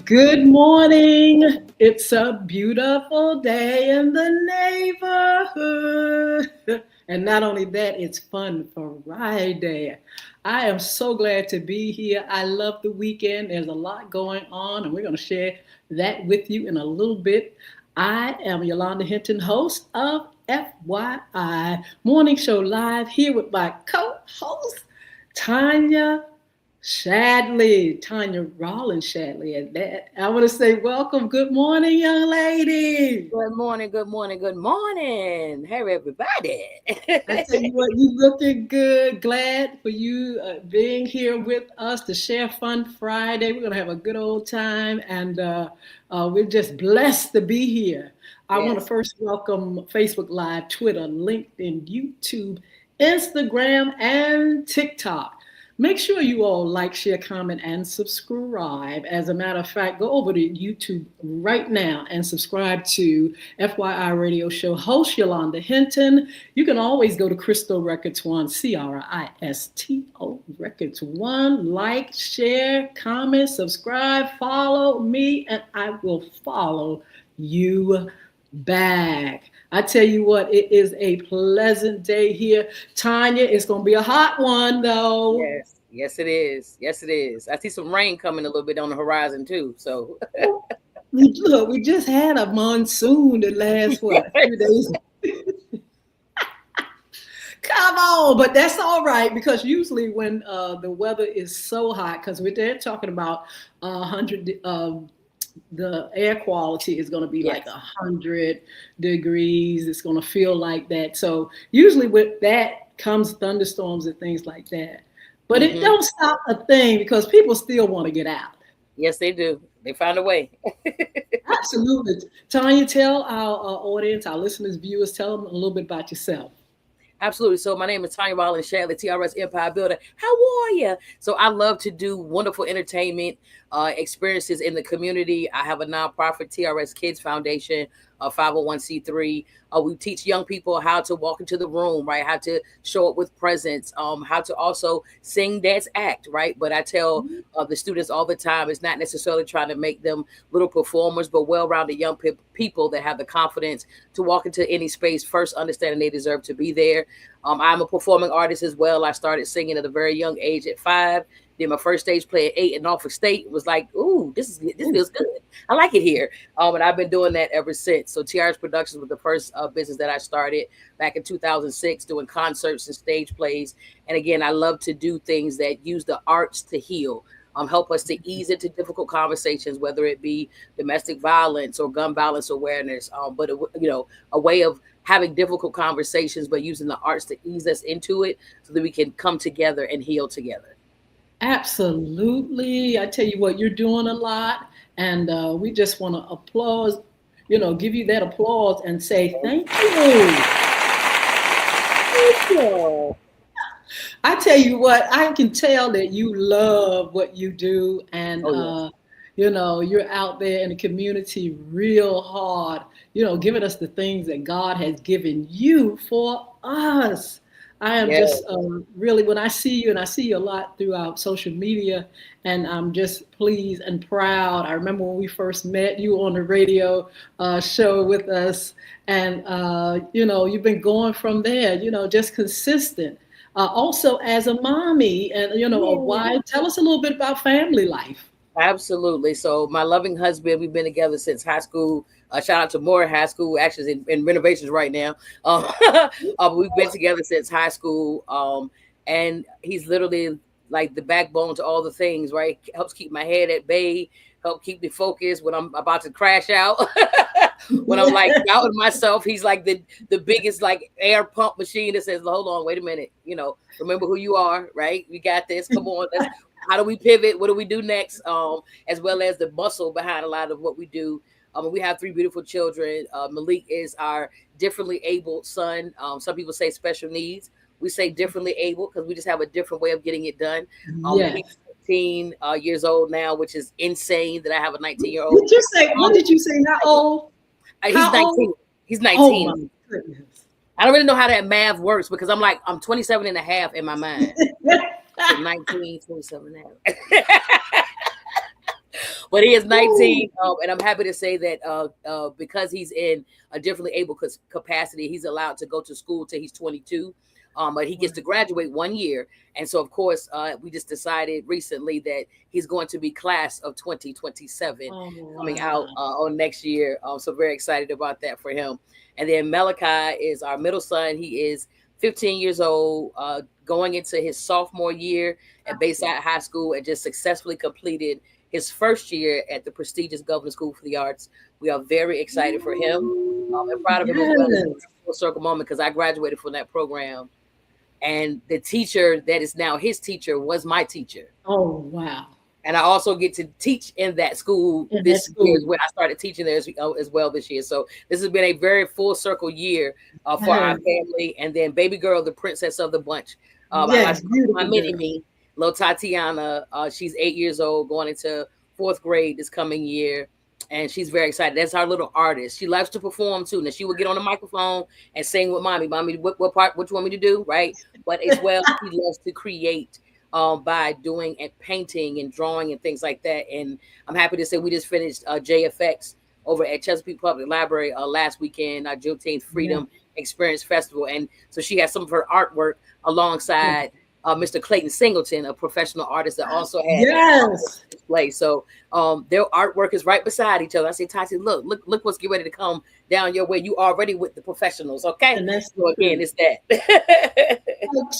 Good morning. It's a beautiful day in the neighborhood. And not only that, it's Fun Friday. I am so glad to be here. I love the weekend. There's a lot going on, and we're going to share that with you in a little bit. I am Yolanda Hinton, host of FYI Morning Show Live, here with my co-host, TANYA ROLLINS Shadley. And that I want to say welcome. Good morning, young lady. Good morning. Hey, everybody. I tell you what, you looking good. Glad for you being here with us to share Fun Friday. We're going to have a good old time, and we're just blessed to be here. I want to first welcome Facebook Live, Twitter, LinkedIn, YouTube, Instagram, and TikTok. Make sure you all like, share, comment, and subscribe. As a matter of fact, go over to YouTube right now and subscribe to FYI Radio Show host Yolanda Hinton. You can always go to Crystal Records One, CRISTO Records One. Like, share, comment, subscribe, follow me, and I will follow you back. I tell you what, it is a pleasant day here. TANYA, it's going to be a hot one, though. Yes, it is. I see some rain coming a little bit on the horizon, too. So, look, we just had a monsoon the last, few days. Come on, but that's all right, because usually when the weather is so hot, because they're talking about 100 the air quality is going to be like 100 degrees. It's going to feel like that. So usually with that comes thunderstorms and things like that. But it don't stop a thing, because people still want to get out. Yes, they do. They find a way. Absolutely. TANYA, tell our audience, our listeners, viewers, tell them a little bit about yourself. Absolutely. So my name is TANYA ROLLINS Shadley, TRS Empire Builder. How are you? So I love to do wonderful entertainment experiences in the community. I have a nonprofit, TRS Kids Foundation, 501c3. We teach young people how to walk into the room, right? How to show up with presence, how to also sing, dance, act, right? But I tell the students all the time, it's not necessarily trying to make them little performers, but well-rounded young people that have the confidence to walk into any space, first understanding they deserve to be there. I'm a performing artist as well. I started singing at a very young age at 5. Did my first stage play at 8 in Norfolk State. It was like, ooh, this feels good. I like it here. And I've been doing that ever since. So TRS Productions was the first business that I started back in 2006, doing concerts and stage plays. And again, I love to do things that use the arts to heal. Help us to ease into difficult conversations, whether it be domestic violence or gun violence awareness, but a way of having difficult conversations, but using the arts to ease us into it so that we can come together and heal together. Absolutely. I tell you what, you're doing a lot, and we just want to applaud, give you that applause and say thank you. Thank you. I tell you what, I can tell that you love what you do, and you're out there in the community real hard, giving us the things that God has given you for us. I am Yeah. just really, when I see you, and I see you a lot throughout social media, and I'm just pleased and proud. I remember when we first met you on the radio show with us, and you've been going from there. Just consistent. Also, as a mommy and a Yeah. wife, tell us a little bit about family life. Absolutely. So my loving husband, we've been together since high school. Shout out to Moore High School, actually in renovations right now. We've been together since high school, and he's literally like the backbone to all the things. Right, helps keep my head at bay, help keep me focused when I'm about to crash out. When I'm like doubting myself, he's like the biggest like air pump machine that says, "Hold on, wait a minute. Remember who you are. Right, we got this. Come on, let's." How do we pivot? What do we do next? As well as the muscle behind a lot of what we do. We have three beautiful children. Malik is our differently abled son. Some people say special needs. We say differently able because we just have a different way of getting it done. He's Yes. 15 years old now, which is insane that I have a 19-year-old. Did you say? What did you say? How old? He's How 19. old? He's Oh my 19. goodness. I don't really know how that math works because I'm 27 and a half in my mind. So 19, 27 now. But he is 19, and I'm happy to say that because he's in a differently able capacity, he's allowed to go to school till he's 22. But he gets to graduate 1 year. And so, of course, we just decided recently that he's going to be class of 2027 coming out on next year. So very excited about that for him. And then Malachi is our middle son. He is 15 years old, going into his sophomore year at Bayside High School, and just successfully completed his first year at the prestigious Governor School for the Arts. We are very excited for him and proud of him as well. It's a full circle moment because I graduated from that program. And the teacher that is now his teacher was my teacher. Oh, wow. And I also get to teach in that school this year when I started teaching there as well this year. So this has been a very full circle year for our family. And then baby girl, the princess of the bunch. Yes, my mini-me, little Tatiana. She's 8 years old, going into fourth grade this coming year. And she's very excited. That's our little artist. She loves to perform too. Now she would get on the microphone and sing with mommy. Mommy, what part? What you want me to do? Right. But as well, she loves to create by doing and painting and drawing and things like that. And I'm happy to say we just finished JFX over at Chesapeake Public Library last weekend, our Juneteenth Freedom Experience Festival. And so she has some of her artwork alongside Mr. Clayton Singleton, a professional artist that also has display. So their artwork is right beside each other. I say, Tati, look what's getting ready to come down your way. You already with the professionals, okay? And that's so again, it's that.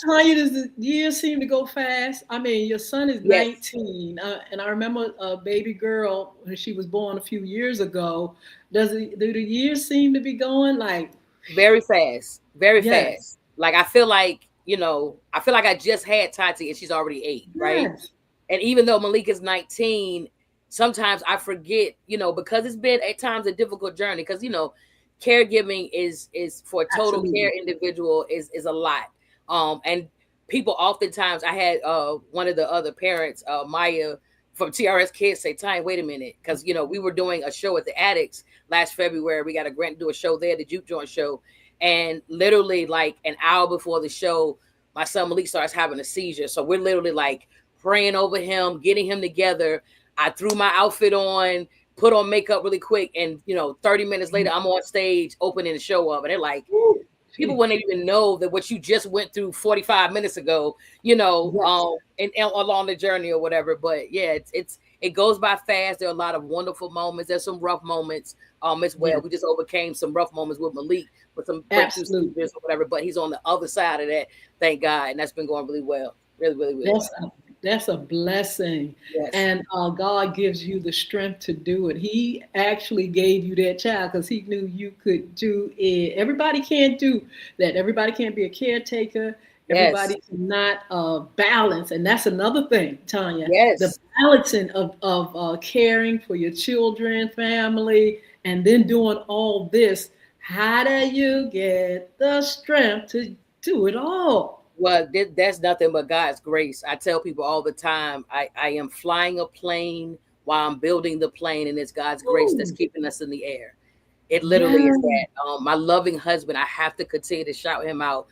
Tanya, does the years seem to go fast? I mean, your son is 19, and I remember a baby girl when she was born a few years ago. Do the years seem to be going like very fast, very fast? Like I feel like I just had Tati and she's already 8, right? And even though Malik is 19, sometimes I forget, because it's been at times a difficult journey. Because caregiving is for a total care individual is a lot. And people oftentimes, I had one of the other parents, Maya from TRS Kids, say, "Time, wait a minute," because we were doing a show at the Addicts last February. We got a grant to do a show there, the Juke Joint show. And literally like an hour before the show, my son Malik starts having a seizure. So we're literally like praying over him, getting him together. I threw my outfit on, put on makeup really quick. And, 30 minutes later, I'm on stage opening the show up. And they're like, people wouldn't even know that what you just went through 45 minutes ago, and along the journey or whatever. But yeah, it goes by fast. There are a lot of wonderful moments. There's some rough moments as well. We just overcame some rough moments with Malik, with some breakthrough seizures or whatever. But he's on the other side of that, thank God, and that's been going really well, really, really, really well. That's a blessing. Yes. And God gives you the strength to do it. He actually gave you that child because he knew you could do it. Everybody can't do that. Everybody can't be a caretaker. Everybody cannot balance. And that's another thing, Tanya. The balancing of caring for your children, family, and then doing all this. How do you get the strength to do it all? Well, that's nothing but God's grace. I tell people all the time, I am flying a plane while I'm building the plane, and it's God's grace that's keeping us in the air. It literally is that. My loving husband, I have to continue to shout him out.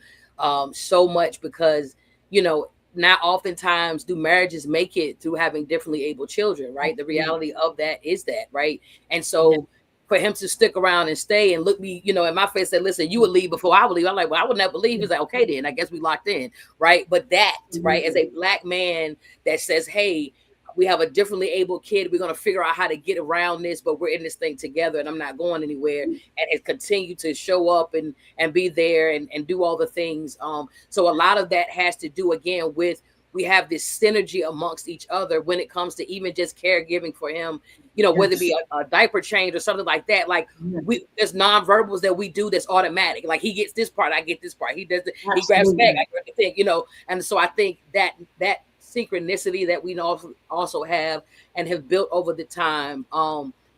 so much because, you know, not oftentimes do marriages make it through having differently able children, right? The Absolutely. reality of that is that, right? And Yeah. so for him to stick around and stay and look me, you know, in my face, said, listen, you would leave before I would leave. I'm like, well, I would never leave. He's like, okay, then I guess we locked in, right? But that, right, as Absolutely. a black man that says, hey, we have a differently able kid. We're going to figure out how to get around this, but we're in this thing together and I'm not going anywhere. And it continued to show up and be there and do all the things. So a lot of that has to do again with we have this synergy amongst each other when it comes to even just caregiving for him, you know, whether it Yes. be a diaper change or something like that. Like Yes. there's nonverbals that we do that's automatic. Like he gets this part, I get this part. He does it, he grabs back, Absolutely. I grab the thing, you know. And so I think that synchronicity that we also have and have built over the time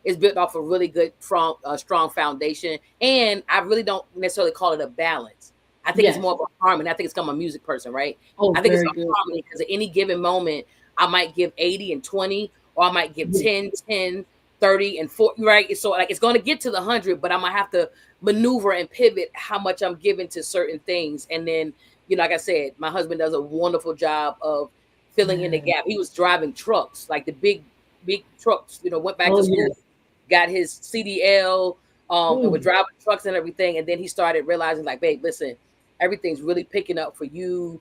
is built off a really good strong foundation. And I really don't necessarily call it a balance. I think it's Yes. more of a harmony. I think it's I'm a music person, right? Oh, I think it's very a good. harmony because at any given moment I might give 80 and 20, or I might give Yeah. 10, 10, 30 and 40, right? So like it's going to get to the 100, but I'm going to have to maneuver and pivot how much I'm giving to certain things. And then, you know, like I said, my husband does a wonderful job of filling in the Yeah. gap. He was driving trucks, like the big trucks, you know, went back to Oh, school, yes. got his CDL, and was Ooh. driving trucks and everything. And then he started realizing, like, babe, listen, everything's really picking up for you.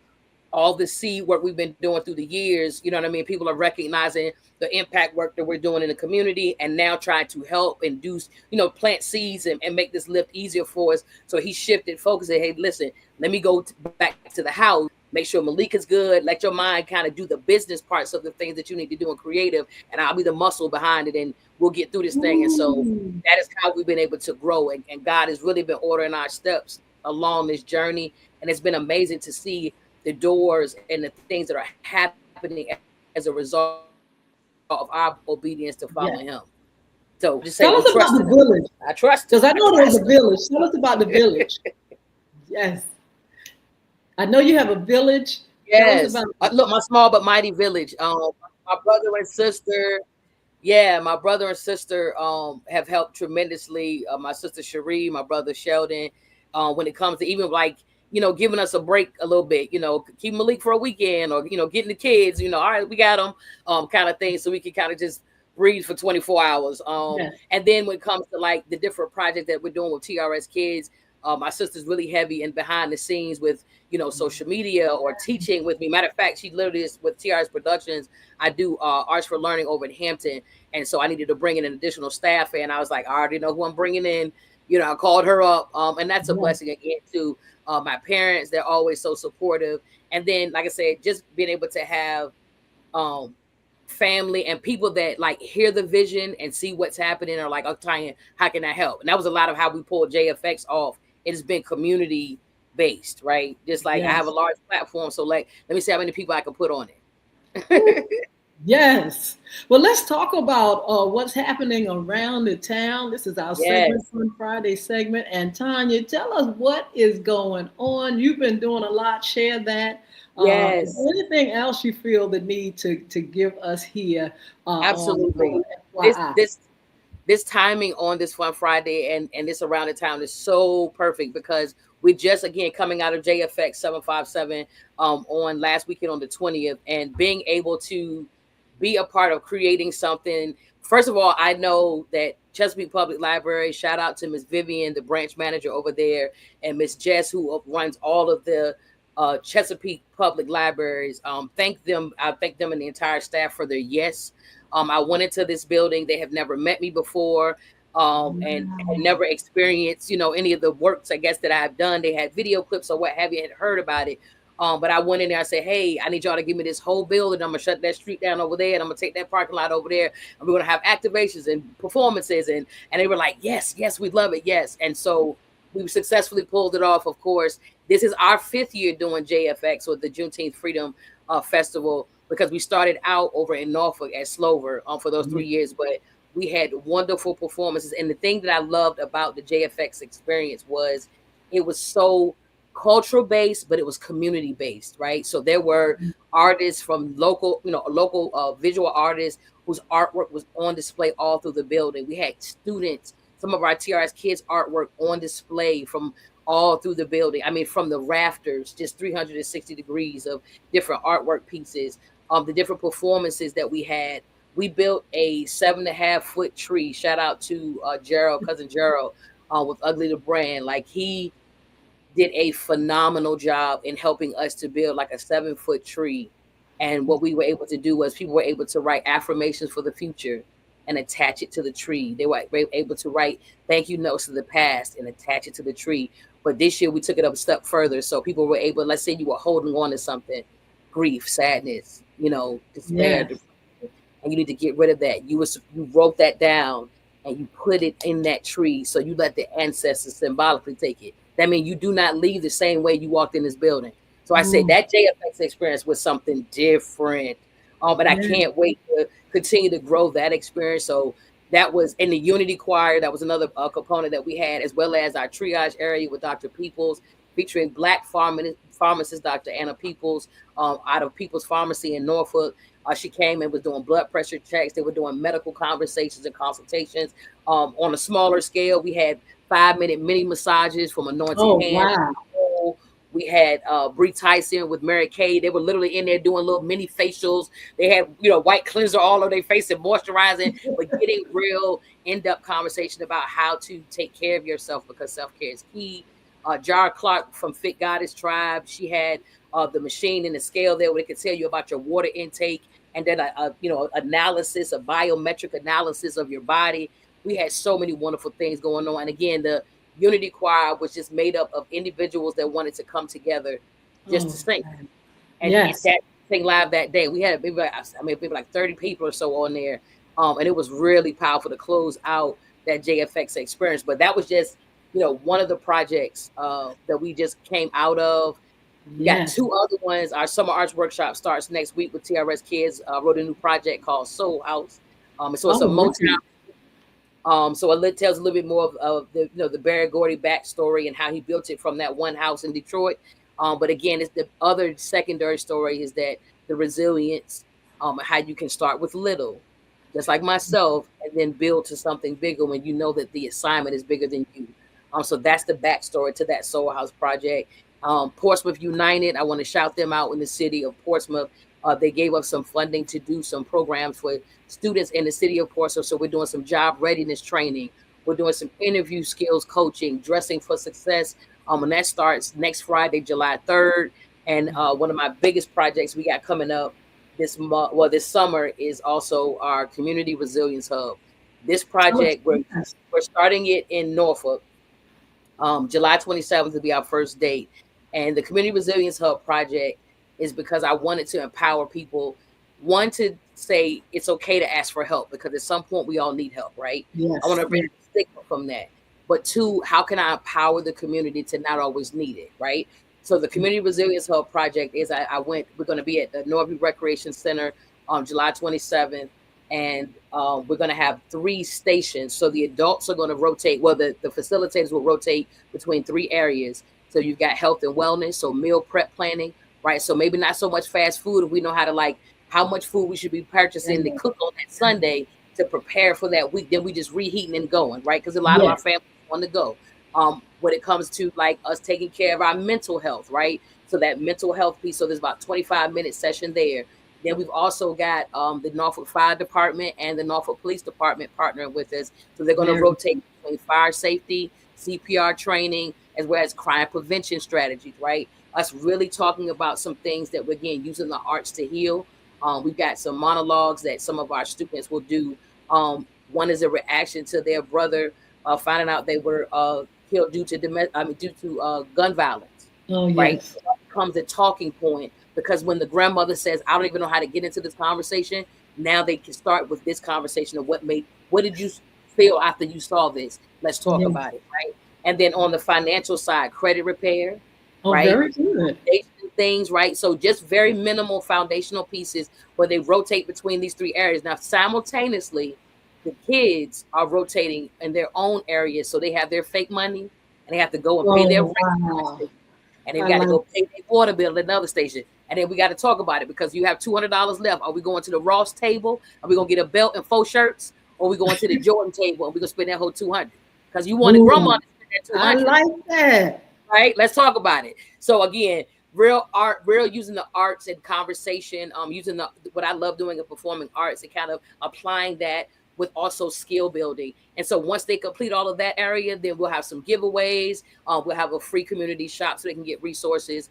All the seed work we've been doing through the years, you know what I mean? People are recognizing the impact work that we're doing in the community and now trying to help and do, you know, plant seeds and make this lift easier for us. So he shifted focus and, hey, listen, let me go back to the house, make sure Malika's good, let your mind kind of do the business parts of the things that you need to do in creative, and I'll be the muscle behind it and we'll get through this thing. And so Ooh. that is how we've been able to grow. And God has really been ordering our steps along this journey. And it's been amazing to see the doors and the things that are happening as a result of our obedience to following him. So just say we Yes. trust in him. I Tell us trust about him. the village, I trust him. because I know there's a village. Tell us about the village. Yes. I know you have a village. Tell us Yes. about it. Look, my small but mighty village. My brother and sister. Yeah, my brother and sister have helped tremendously. My sister Cherie, my brother Sheldon, when it comes to even like, you know, giving us a break a little bit, you know, keep Malik for a weekend or, you know, getting the kids, you know, all right, we got them, kind of thing. So we can kind of just breathe for 24 hours. Yes. And then when it comes to like the different projects that we're doing with TRS Kids, my sister's really heavy and behind the scenes with, you know, social media or teaching with me. Matter of fact, she literally is with TRS Productions. I do Arts for Learning over in Hampton. And so I needed to bring in an additional staff. And I was like, I already know who I'm bringing in. You know, I called her up. And that's a Yes. blessing again, too. My parents, they're always so supportive. And then, like I said, just being able to have um, family and people that like hear the vision and see what's happening or like, oh, Tanya, how can I help? And that was a lot of how we pulled JFX off. It has been community based, right? Just like I have a Yes. large platform. So, like, let me see how many people I can put on Ooh. it. Yes. Well, let's talk about what's happening around the town. This is our segment, Yes. Fun Friday segment. And Tanya, tell us what is going on. You've been doing a lot. Share that. Is Yes. there anything else you feel the need to give us here on Absolutely. This FYI? this this timing on this Fun Friday and this around the town is so perfect because we just again coming out of JFX 757 on last weekend on the 20th and being able to be a part of creating something. First of all, I know that Chesapeake Public Library, shout out to Miss Vivian, the branch manager over there, and Miss Jess, who runs all of the Chesapeake Public Libraries. I thank them and the entire staff for their yes. I went into this building. They have never met me before, and had Wow. never experienced, you know, any of the works, I guess, that I've done. They had video clips or what have you, had heard about it. But I went in there and said, hey, I need y'all to give me this whole building. I'm going to shut that street down over there, and I'm going to take that parking lot over there. And we're going to have activations and performances. And they were like, yes, yes, we love it. Yes. And so we successfully pulled it off, of course. This is our 5th year doing JFX, or the Juneteenth Freedom Festival, because we started out over in Norfolk at Slover for those 3 years, but we had wonderful performances. And the thing that I loved about the JFX experience was it was so cultural based, but it was community based, right? So there were artists from local, you know, local visual artists whose artwork was on display all through the building. We had students, some of our TRS kids artwork on display from all through the building. I mean, from the rafters, just 360 degrees of different artwork pieces, the different performances that we had. We built a 7.5 foot tree. Shout out to Gerald, cousin Gerald, with Ugly the Brand. Like, he did a phenomenal job in helping us to build like a 7 foot tree. And what we were able to do was people were able to write affirmations for the future and attach it to the tree. They were able to write thank you notes to the past and attach it to the tree. But this year we took it up a step further. So people were able, let's say you were holding on to something, grief, sadness, despair, Yes. and you need to get rid of that. You wrote that down and you put it in that tree. So you let the ancestors symbolically take it. That means you do not leave the same way you walked in this building. So I said that JFX experience was something different. But I can't wait to continue to grow that experience. So that was in the Unity Choir. That was another component that we had, as well as our triage area with Dr. Peoples, featuring Black pharmacist Dr. Anna Peoples, out of Peoples Pharmacy in Norfolk. She came and was doing blood pressure checks. They were doing medical conversations and consultations. On a smaller scale, we had 5-minute mini massages from Anointed Hands. Wow. We had Bree Tyson with Mary Kay. They were literally in there doing little mini facials. They had, white cleanser all over their face and moisturizing, but getting real in-depth conversation about how to take care of yourself, because self-care is key. Jar Clark from Fit Goddess Tribe, she had the machine and the scale there where they could tell you about your water intake, and then analysis, a biometric analysis of your body. We had so many wonderful things going on. And again, the Unity Choir was just made up of individuals that wanted to come together just to sing. And get that thing live that day. We had maybe like 30 people or so on there. And it was really powerful to close out that JFX experience. But that was just, one of the projects that we just came out of. We got 2 other ones. Our summer arts workshop starts next week with TRS Kids. Wrote a new project called Soul House. So it's a Motown. So it tells a little bit more of the the Barry Gordy backstory and how he built it from that one house in Detroit. But again, it's the other secondary story is that the resilience, how you can start with little, just like myself, and then build to something bigger when you know that the assignment is bigger than you. So that's the backstory to that Soul House project. Portsmouth United, I want to shout them out in the city of Portsmouth. They gave us some funding to do some programs for students in the city of Portsmouth. So we're doing some job readiness training. We're doing some interview skills coaching, dressing for success. And that starts next Friday, July 3rd. And one of my biggest projects we got coming up this summer is also our Community Resilience Hub. This project, we're starting it in Norfolk. July 27th will be our first date. And the Community Resilience Hub project is because I wanted to empower people, one, to say it's okay to ask for help, because at some point we all need help, right? Yes. I want to remove the stigma from that. But 2, how can I empower the community to not always need it, right? So the Community Resilience Hub project is we're going to be at the Norby Recreation Center on July 27th. And we're going to have 3 stations. So the adults are going to rotate. Well, the facilitators will rotate between 3 areas. So you've got health and wellness, so meal prep planning, right? So maybe not so much fast food if we know how to how much food we should be purchasing to cook on that Sunday to prepare for that week. Then we just reheating and going, right? Because a lot of our families want to go. When it comes to us taking care of our mental health, right? So that mental health piece. So there's about 25-minute session there. Then we've also got the Norfolk Fire Department and the Norfolk Police Department partnering with us. So they're going to rotate between fire safety, CPR training, as well as crime prevention strategies, right? Us really talking about some things that we're, again, using the arts to heal. We've got some monologues that some of our students will do. One is a reaction to their brother finding out they were killed due to gun violence, right? So that becomes a talking point. Because when the grandmother says, I don't even know how to get into this conversation, now they can start with this conversation of what did you feel after you saw this? Let's talk about it, right? And then on the financial side, credit repair, right? Very good. Things, right? So just very minimal foundational pieces where they rotate between these 3 areas. Now, simultaneously, the kids are rotating in their own areas. So they have their fake money and they have to go and pay their rent. And they've got to go pay their water bill at another station. And then we got to talk about it because you have $200 left. Are we going to the Ross table? Are we going to get a belt and 4 shirts? Or are we going to the Jordan table and we're going to spend that whole $200? Because you wanted grandma to spend that $200. I like that. right? Let's talk about it. So again, real art, real using the arts and conversation, using the what I love doing in performing arts and kind of applying that with also skill building. And so once they complete all of that area, then we'll have some giveaways. We'll have a free community shop so they can get resources.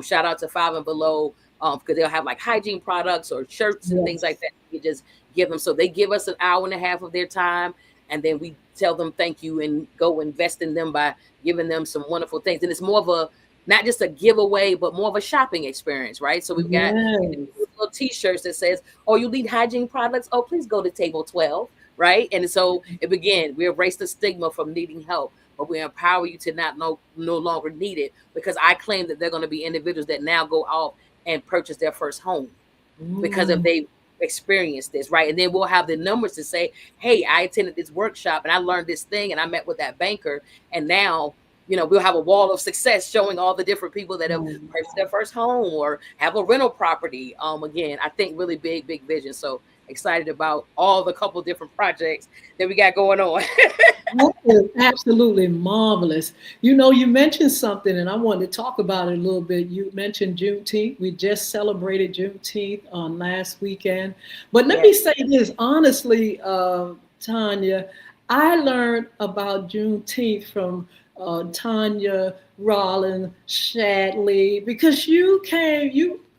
Shout out to Five and Below, because they'll have like hygiene products or shirts and things like Yes. that. You just give them. So they give us an hour and a half of their time, and then we tell them thank you and go invest in them by giving them some wonderful things. And it's more of a not just a giveaway, but more of a shopping experience, right? So we've got Yes. little T-shirts that says, "Oh, you need hygiene products? Oh, please go to table 12." Right? And so it began. We erase the stigma from needing help, but we empower you to not no longer need it, because I claim that they're going to be individuals that now go out and purchase their first home because of Mm. they experienced this, right? And then we'll have the numbers to say, hey, I attended this workshop and I learned this thing and I met with that banker, and now we'll have a wall of success showing all the different people that have Mm. purchased their first home or have a rental property. Again, I think really big vision. So excited about all the couple different projects that we got going on. That is absolutely marvelous. You mentioned something, and I wanted to talk about it a little bit. You mentioned Juneteenth. We just celebrated Juneteenth on last weekend. But let Yes, me say this honestly, Tanya, I learned about Juneteenth from Tanya, Rollins, Shadley, because you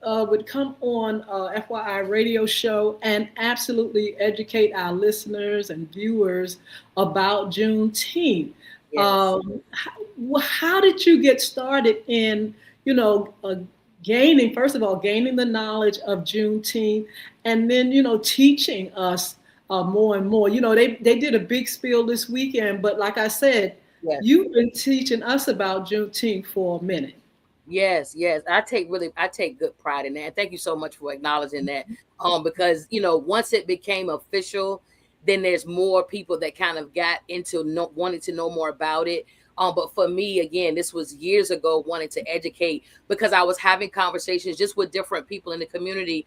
would come on FYI radio show and absolutely educate our listeners and viewers about Juneteenth. yes. How did you get started in, you know, uh, gaining, first of all, gaining the knowledge of Juneteenth, and then, teaching us more and more? They did a big spiel this weekend, but like I said, Yes. you've been teaching us about Juneteenth for a minute. Yes. I take good pride in that. And thank you so much for acknowledging that. Because once it became official, then there's more people that kind of got into wanting to know more about it. But for me, again, this was years ago, wanting to educate because I was having conversations just with different people in the community,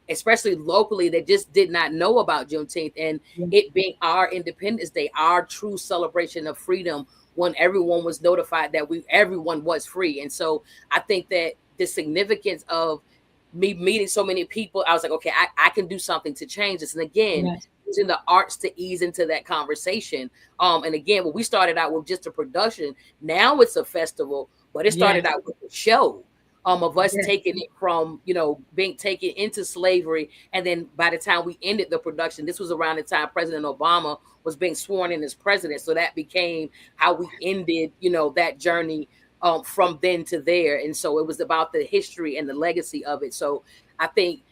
especially locally, that just did not know about Juneteenth and Yeah. it being our Independence Day, our true celebration of freedom, when everyone was notified that everyone was free. And so I think that the significance of me meeting so many people, I was like, okay, I can do something to change this. And again, Yes. using the arts to ease into that conversation. And again, when we started out with just a production, now it's a festival, but it started Yes. out with a show. Of us Yes. taking it from being taken into slavery, and then by the time we ended the production, this was around the time President Obama was being sworn in as president, so that became how we ended that journey from then to there. And so it was about the history and the legacy of it. So I think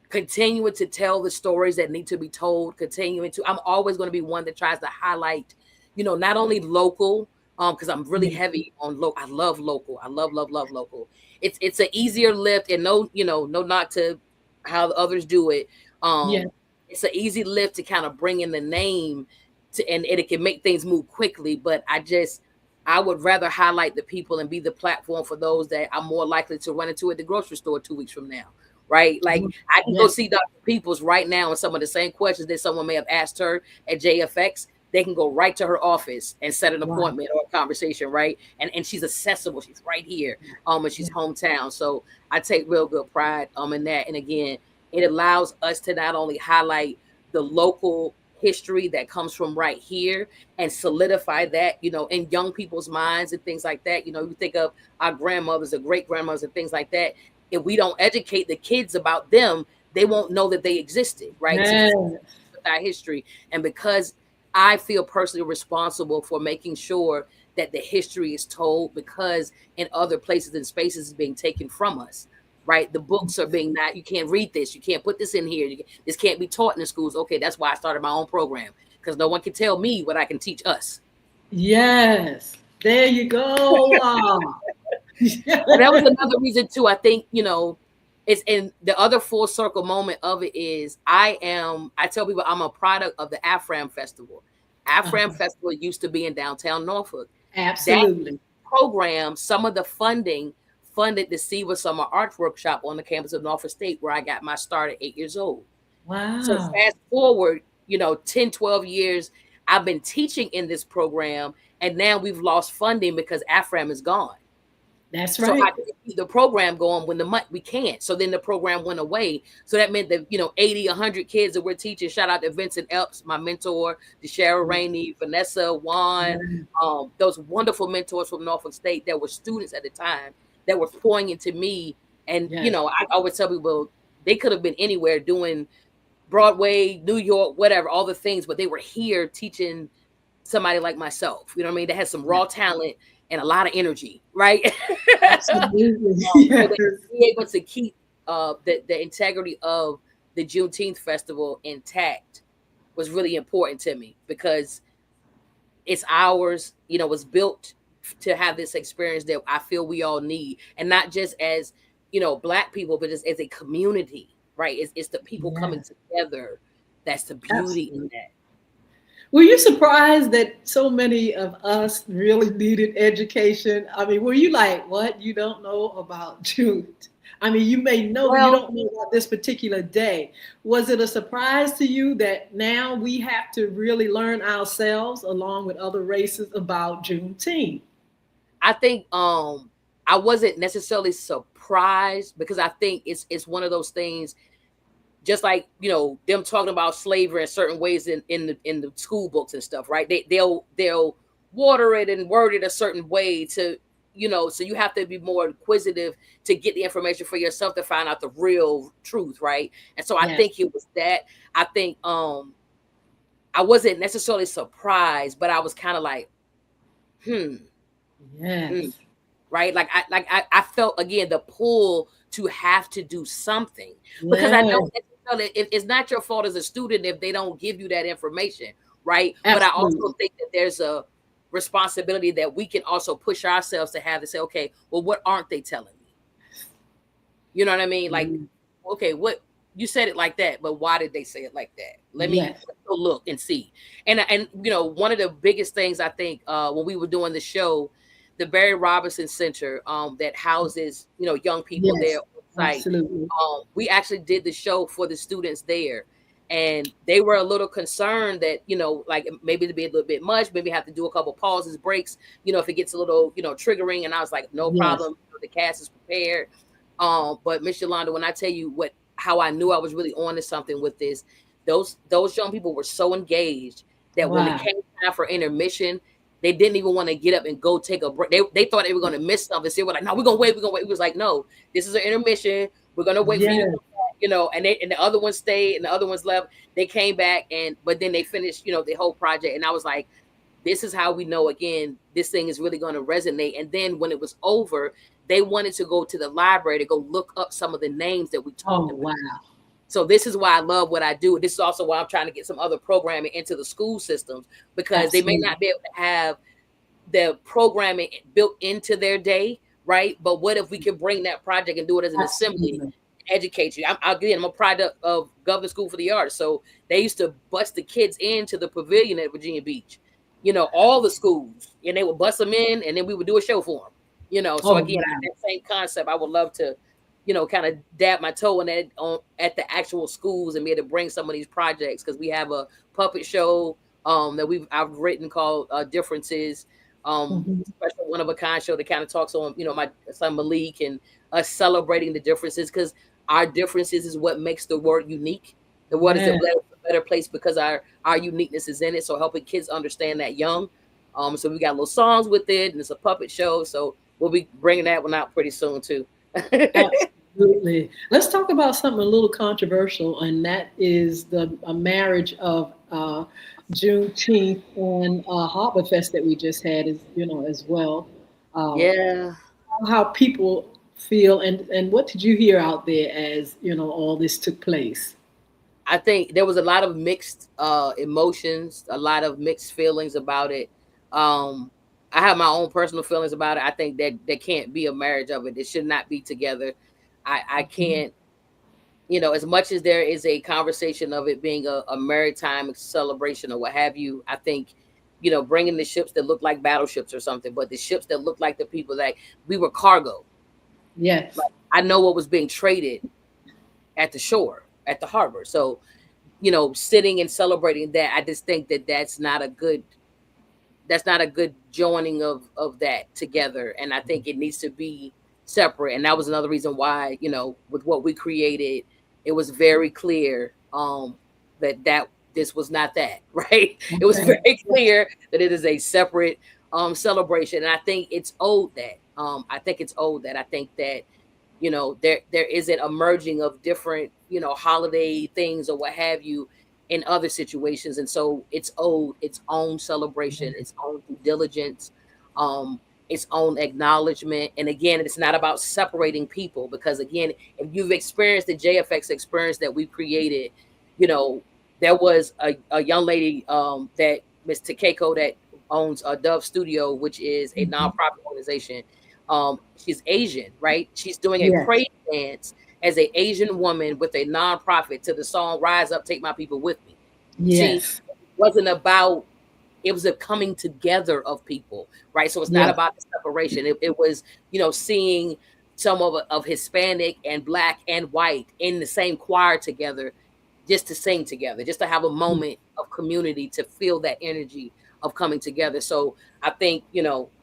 continuing to tell the stories that need to be told, I'm always going to be one that tries to highlight, not only local, because I'm really Yes. heavy on local. I love local. I love local. It's an easier lift, and no knock to how the others do it. Yes. It's an easy lift to kind of bring in the name and it can make things move quickly. But I would rather highlight the people and be the platform for those that I'm more likely to run into at the grocery store 2 weeks from now. Right? Like I can go Yes. see Dr. Peoples right now, and some of the same questions that someone may have asked her at JFX, they can go right to her office and set an Wow. appointment or a conversation, right? And she's accessible. She's right here. And she's hometown. So I take real good pride in that. And again, it allows us to not only highlight the local history that comes from right here and solidify that, in young people's minds and things like that. You think of our grandmothers or great grandmothers and things like that. If we don't educate the kids about them, they won't know that they existed, right? So Yes. with our history. And because I feel personally responsible for making sure that the history is told, because in other places and spaces is being taken from us, right? The books are being you can't read this, you can't put this in here, this can't be taught in the schools. Okay, that's why I started my own program, because no one can tell me what I can teach us. Yes. There you go. And that was another reason too. I think, it's in the other full circle moment of it is I tell people I'm a product of the AFRAM Festival. AFRAM Festival used to be in downtown Norfolk. That Absolutely. program, some of the funding funded the SIVA Summer Arts Workshop on the campus of Norfolk State, where I got my start at 8 years old. So Wow. fast forward, 10, 12 years, I've been teaching in this program. and now we've lost funding because AFRAM is gone. That's So right. I could keep the program going when the month we can't. So then the program went away. So that meant that, 80, 100 kids that we're teaching. Shout out to Vincent Epps, my mentor, DeShara Rainey, Vanessa, Juan, those wonderful mentors from Norfolk State that were students at the time that were pouring into me. And, Yes. I always tell people they could have been anywhere doing Broadway, New York, whatever, all the things, but they were here teaching somebody like myself, you know what I mean? That has some raw talent and a lot of energy, right? Absolutely. So Yes. to be able to keep the integrity of the Juneteenth festival intact was really important to me because it's ours, it's built to have this experience that I feel we all need, and not just as Black people, but just as a community, right? It's the people coming Yes. together. That's the beauty in Absolutely. that. Were you surprised that so many of us really needed education? I mean, were you like, what? You don't know about June? I mean, you may know, but you Well, don't know about this particular day. Was it a surprise to you that now we have to really learn ourselves, along with other races, about Juneteenth? I think I wasn't necessarily surprised because I think it's one of those things, just like them talking about slavery in certain ways in the school books and stuff, right? They'll water it and word it a certain way to so you have to be more inquisitive to get the information for yourself to find out the real truth, right? And so I Yes, think it was that. I think I wasn't necessarily surprised, but I was kind of like, hmm, mm, yes, right? Like I felt again the pull to have to do something because I yes, don't necessarily it's not your fault as a student if they don't give you that information, right? But I also absolutely. think that there's a responsibility that we can also push ourselves to have to say, okay, well, what aren't they telling me? You know what I mean? Like, Mm, okay, what you said it like that, but why did they say it like that? yes, Let's go look and see. And one of the biggest things I think when we were doing the show, the Barry Robinson Center that houses young people there yes, on site, absolutely. we actually did the show for the students there. And they were a little concerned that, like maybe to be a little bit much, maybe have to do a couple pauses, breaks, if it gets a little, triggering. And I was like, no Yes, problem. The cast is prepared. But Miss Yolanda, when I tell you how I knew I was really on to something with this, those young people were so engaged that when it wow. came time for intermission, they didn't even want to get up and go take a break. They thought they were going to miss something. So they were like, no, we're going to wait. We're going to wait. It was like, no, this is an intermission. We're going to wait for you to Yes, come back, and the other ones stayed and the other ones left. They came back but then they finished, the whole project. And I was like, this is how we know, again, this thing is really going to resonate. And then when it was over, they wanted to go to the library to go look up some of the names that we oh, talked about. wow. So this is why I love what I do. This is also why I'm trying to get some other programming into the school systems, because they may Absolutely, not be able to have the programming built into their day, right? But what if we can bring that project and do it as an assembly, absolutely. educate you? I'm a product of Governor School for the Arts. So they used to bust the kids into the pavilion at Virginia Beach, all the schools, and they would bust them in, and then we would do a show for them, So Oh, again, wow. that same concept, I would love to, kind of dab my toe in that at the actual schools and be able to bring some of these projects, because we have a puppet show that I've written called Differences, Mhm. special one of a kind show that kind of talks on my son Malik and us celebrating the differences, because our differences is what makes the world unique. The world is a Yes. better place because our uniqueness is in it. So helping kids understand that young. So we got little songs with it, and it's a puppet show. So we'll be bringing that one out pretty soon too. Absolutely. Let's talk about something a little controversial, and that is the a marriage of Juneteenth and Harborfest that we just had, as well. Uh, Yeah, how people feel, and what did you hear out there as all this took place? I think there was a lot of mixed emotions, a lot of mixed feelings about it. Um, I have my own personal feelings about it. I think that there can't be a marriage of it. It should not be together. I Mhm. can't, as much as there is a conversation of it being a maritime celebration or what have you, I think, bringing the ships that look like battleships or something, but the ships that look like the people that we were cargo. Yes, Like, I know what was being traded at the shore, at the harbor. So, sitting and celebrating that, I just think that that's not a good that's not a good joining of that together. And I think it needs to be separate. And that was another reason why, with what we created, it was very clear that this was not that, right? It was Okay. very clear that it is a separate celebration. And I think it's owed that. I think that there isn't a merging of different holiday things or what have you in other situations, and so it's owed its own celebration, its own due diligence, um its own acknowledgement. And again, it's not about separating people, because again, if you've experienced the JFX experience that we created, there was a young lady, that Miss Takeko, that owns a Dove Studio, which is a Mhm. nonprofit organization. She's Asian, right? She's doing a Yes. praise dance as a Asian woman with a nonprofit to the song "Rise Up, Take My People with Me." See, Yes. it wasn't about, it was a coming together of people, right? So it's not Yes. about the separation. It was, seeing some of Hispanic and Black and white in the same choir together, just to sing together, just to have a moment of community, to feel that energy of coming together. So I think,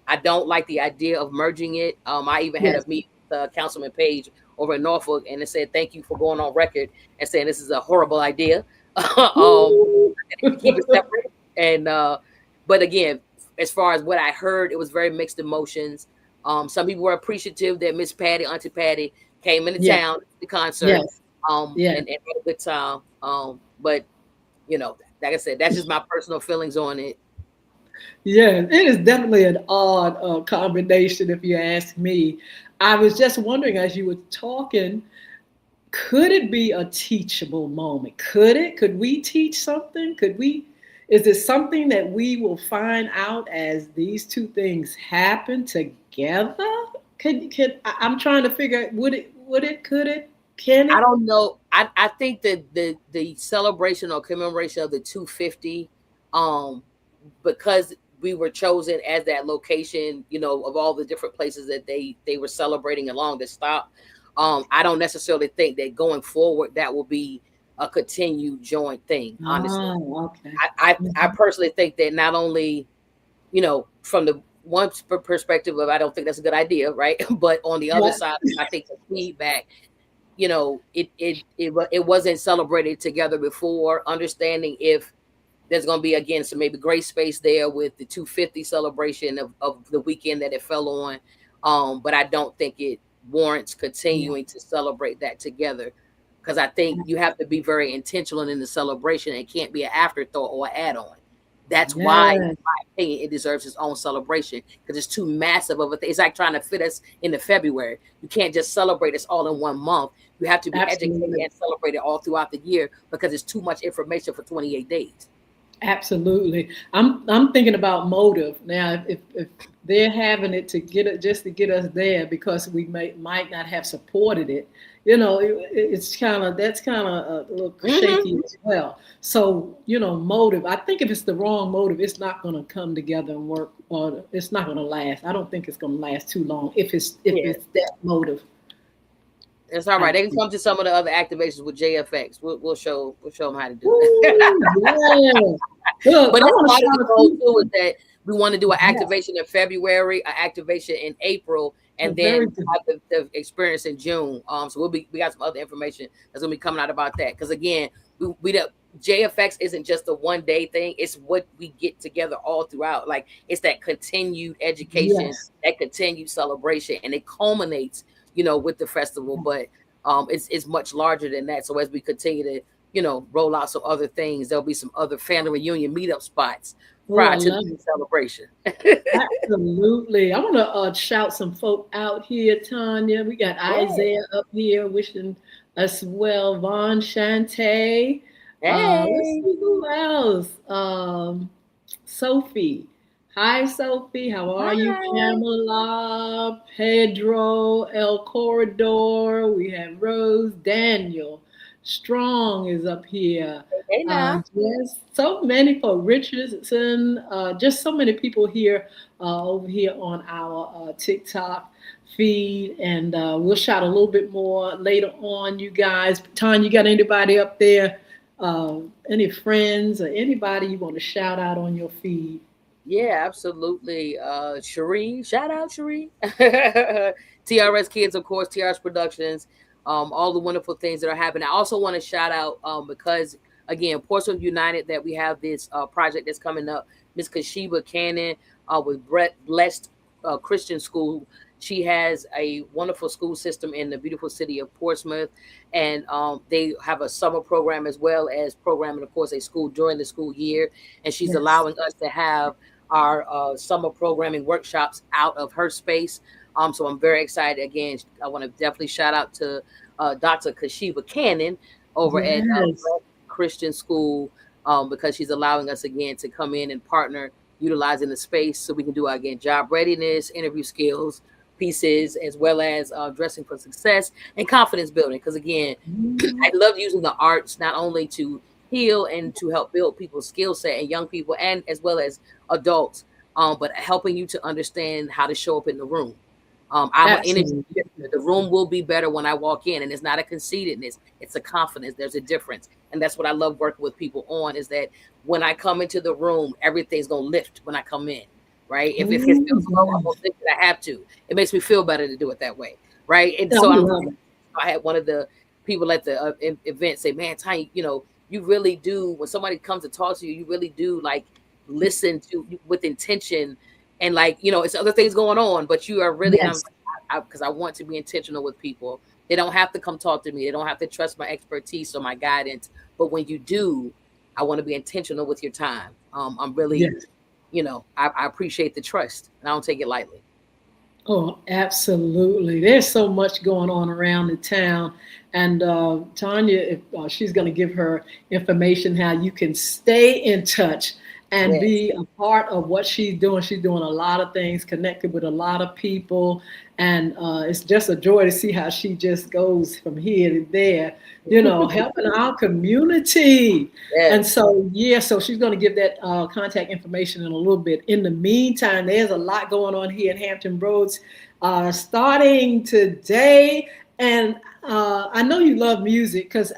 I don't like the idea of merging it. I even had a Yes. meet with Councilman Page over in Norfolk, and it said, thank you for going on record and saying this is a horrible idea. Woo. To keep it separate. And but again, as far as what I heard, it was very mixed emotions. Some people were appreciative that Miss Patty, Auntie Patty, came into Yes. town, the concert, Yes. Yes. and had a good time. But like I said, that's just my personal feelings on it. Yeah, it is definitely an odd combination, if you ask me. I was just wondering as you were talking, could it be a teachable moment? Could it? Could we teach something? Could we? Is it something that we will find out as these two things happen together? I'm trying to figure out, would it, could it, can I it? don't know. I think that the celebration or commemoration of the 250, um, because we were chosen as that location, of all the different places that they were celebrating along the stop. I don't necessarily think that going forward that will be a continued joint thing. Honestly, Oh, okay. I Mhm. personally think that not only, from the one perspective of, I don't think that's a good idea, right? But on the other Yeah, side, I think the feedback, it wasn't celebrated together before. Understanding if there's going to be, again, some maybe gray space there with the 250 celebration of the weekend that it fell on. But I don't think it warrants yeah, continuing to celebrate that together, because I think you have to be very intentional in the celebration. It can't be an afterthought or an add-on. That's why, in yeah, my opinion, it deserves its own celebration, because it's too massive of a thing. It's like trying to fit us into February. You can't just celebrate us all in one month. You have to be educated absolutely. and celebrate it all throughout the year, because it's too much information for 28 days. Absolutely. I'm thinking about motive now. If they're having it to get it just to get us there because we might not have supported it, it's kind of that's kind of a little Hmm. shaky as well. So motive. I think if it's the wrong motive, it's not going to come together and work, or it's not going to last. I don't think it's going to last too long if Yeah, it's that motive. it's all right. I They can think. come to some of the other activations with JFX. We'll show them how to do it. Woo, yeah. Look, But I that's want to part of shout the a goal few. too, is that we want to do an Yes, activation in February, an activation in April, and very then good. have the experience in June. So we got some other information that's gonna be coming out about that. Because again, we the JFX isn't just a 1 day thing. It's what we get together all throughout. Like, it's that continued education, Yes. that continued celebration, and it culminates, with the festival. But it's much larger than that. So as we continue to roll out some other things, there'll be some other family reunion meetup spots Oh, prior I to the love big it. celebration. Absolutely. I want to shout some folk out here, Tanya. We got Yeah. Isaiah up here wishing us well. Vaughn, Shantae. Let's Hey. see who else. Sophie. Hi, Sophie. How are you? Hi. Pamela, Pedro, El Corridor. We have Rose, Daniel. Strong is up here. Hey now. Yes, so many for Richardson. Just so many people here over here on our TikTok feed, and we'll shout a little bit more later on. You guys, Tanya, you got anybody up there? Any friends or anybody you want to shout out on your feed? Yeah, absolutely. Cherie, shout out Cherie. TRS Kids, of course, TRS Productions, all the wonderful things that are happening. I also want to shout out because again, Portsmouth United, that we have this project that's coming up. Miss Kashiba Cannon with Brett Blessed Christian School. She has a wonderful school system in the beautiful city of Portsmouth, and they have a summer program as well as programming, of course, a school during the school year. And she's Yes. allowing us to have our summer programming workshops out of her space. So I'm very excited. Again, I want to definitely shout out to Dr. Kashiba Cannon over at Yes. Black Christian School, because she's allowing us again to come in and partner, utilizing the space so we can do again job readiness, interview skills pieces, as well as dressing for success and confidence building. Because again, I Mhm. love using the arts not only to heal and to help build people's skill set and young people and as well as adults, but helping you to understand how to show up in the room. I'm an energy Absolutely. shifter. The room will be better when I walk in, and it's not a conceitedness; it's a confidence. There's a difference, and that's what I love working with people on. Is that when I come into the room, everything's gonna lift when I come in, right? If it Ooh, feels low, I'm gonna yes. lift it. I have to. It makes me feel better to do it that way, right? And I so I'm. love it. I had one of the people at the event say, "Man, Tiny, you really do. When somebody comes to talk to you, you really do like listen to with intention, and like it's other things going on, but you are really." And I'm Yes. like, because I want to be intentional with people. They don't have to come talk to me. They don't have to trust my expertise or my guidance. But when you do, I want to be intentional with your time. I'm really, Yes. I appreciate the trust, and I don't take it lightly. Oh, absolutely. There's so much going on around the town. And Tanya, if she's going to give her information how you can stay in touch and Yes. be a part of what she's doing. She's doing a lot of things, connected with a lot of people. And it's just a joy to see how she just goes from here to there, helping our community. And Yes. so, yeah, so she's going to give that contact information in a little bit. In the meantime, there's a lot going on here in Hampton Roads starting today. And I know you love music because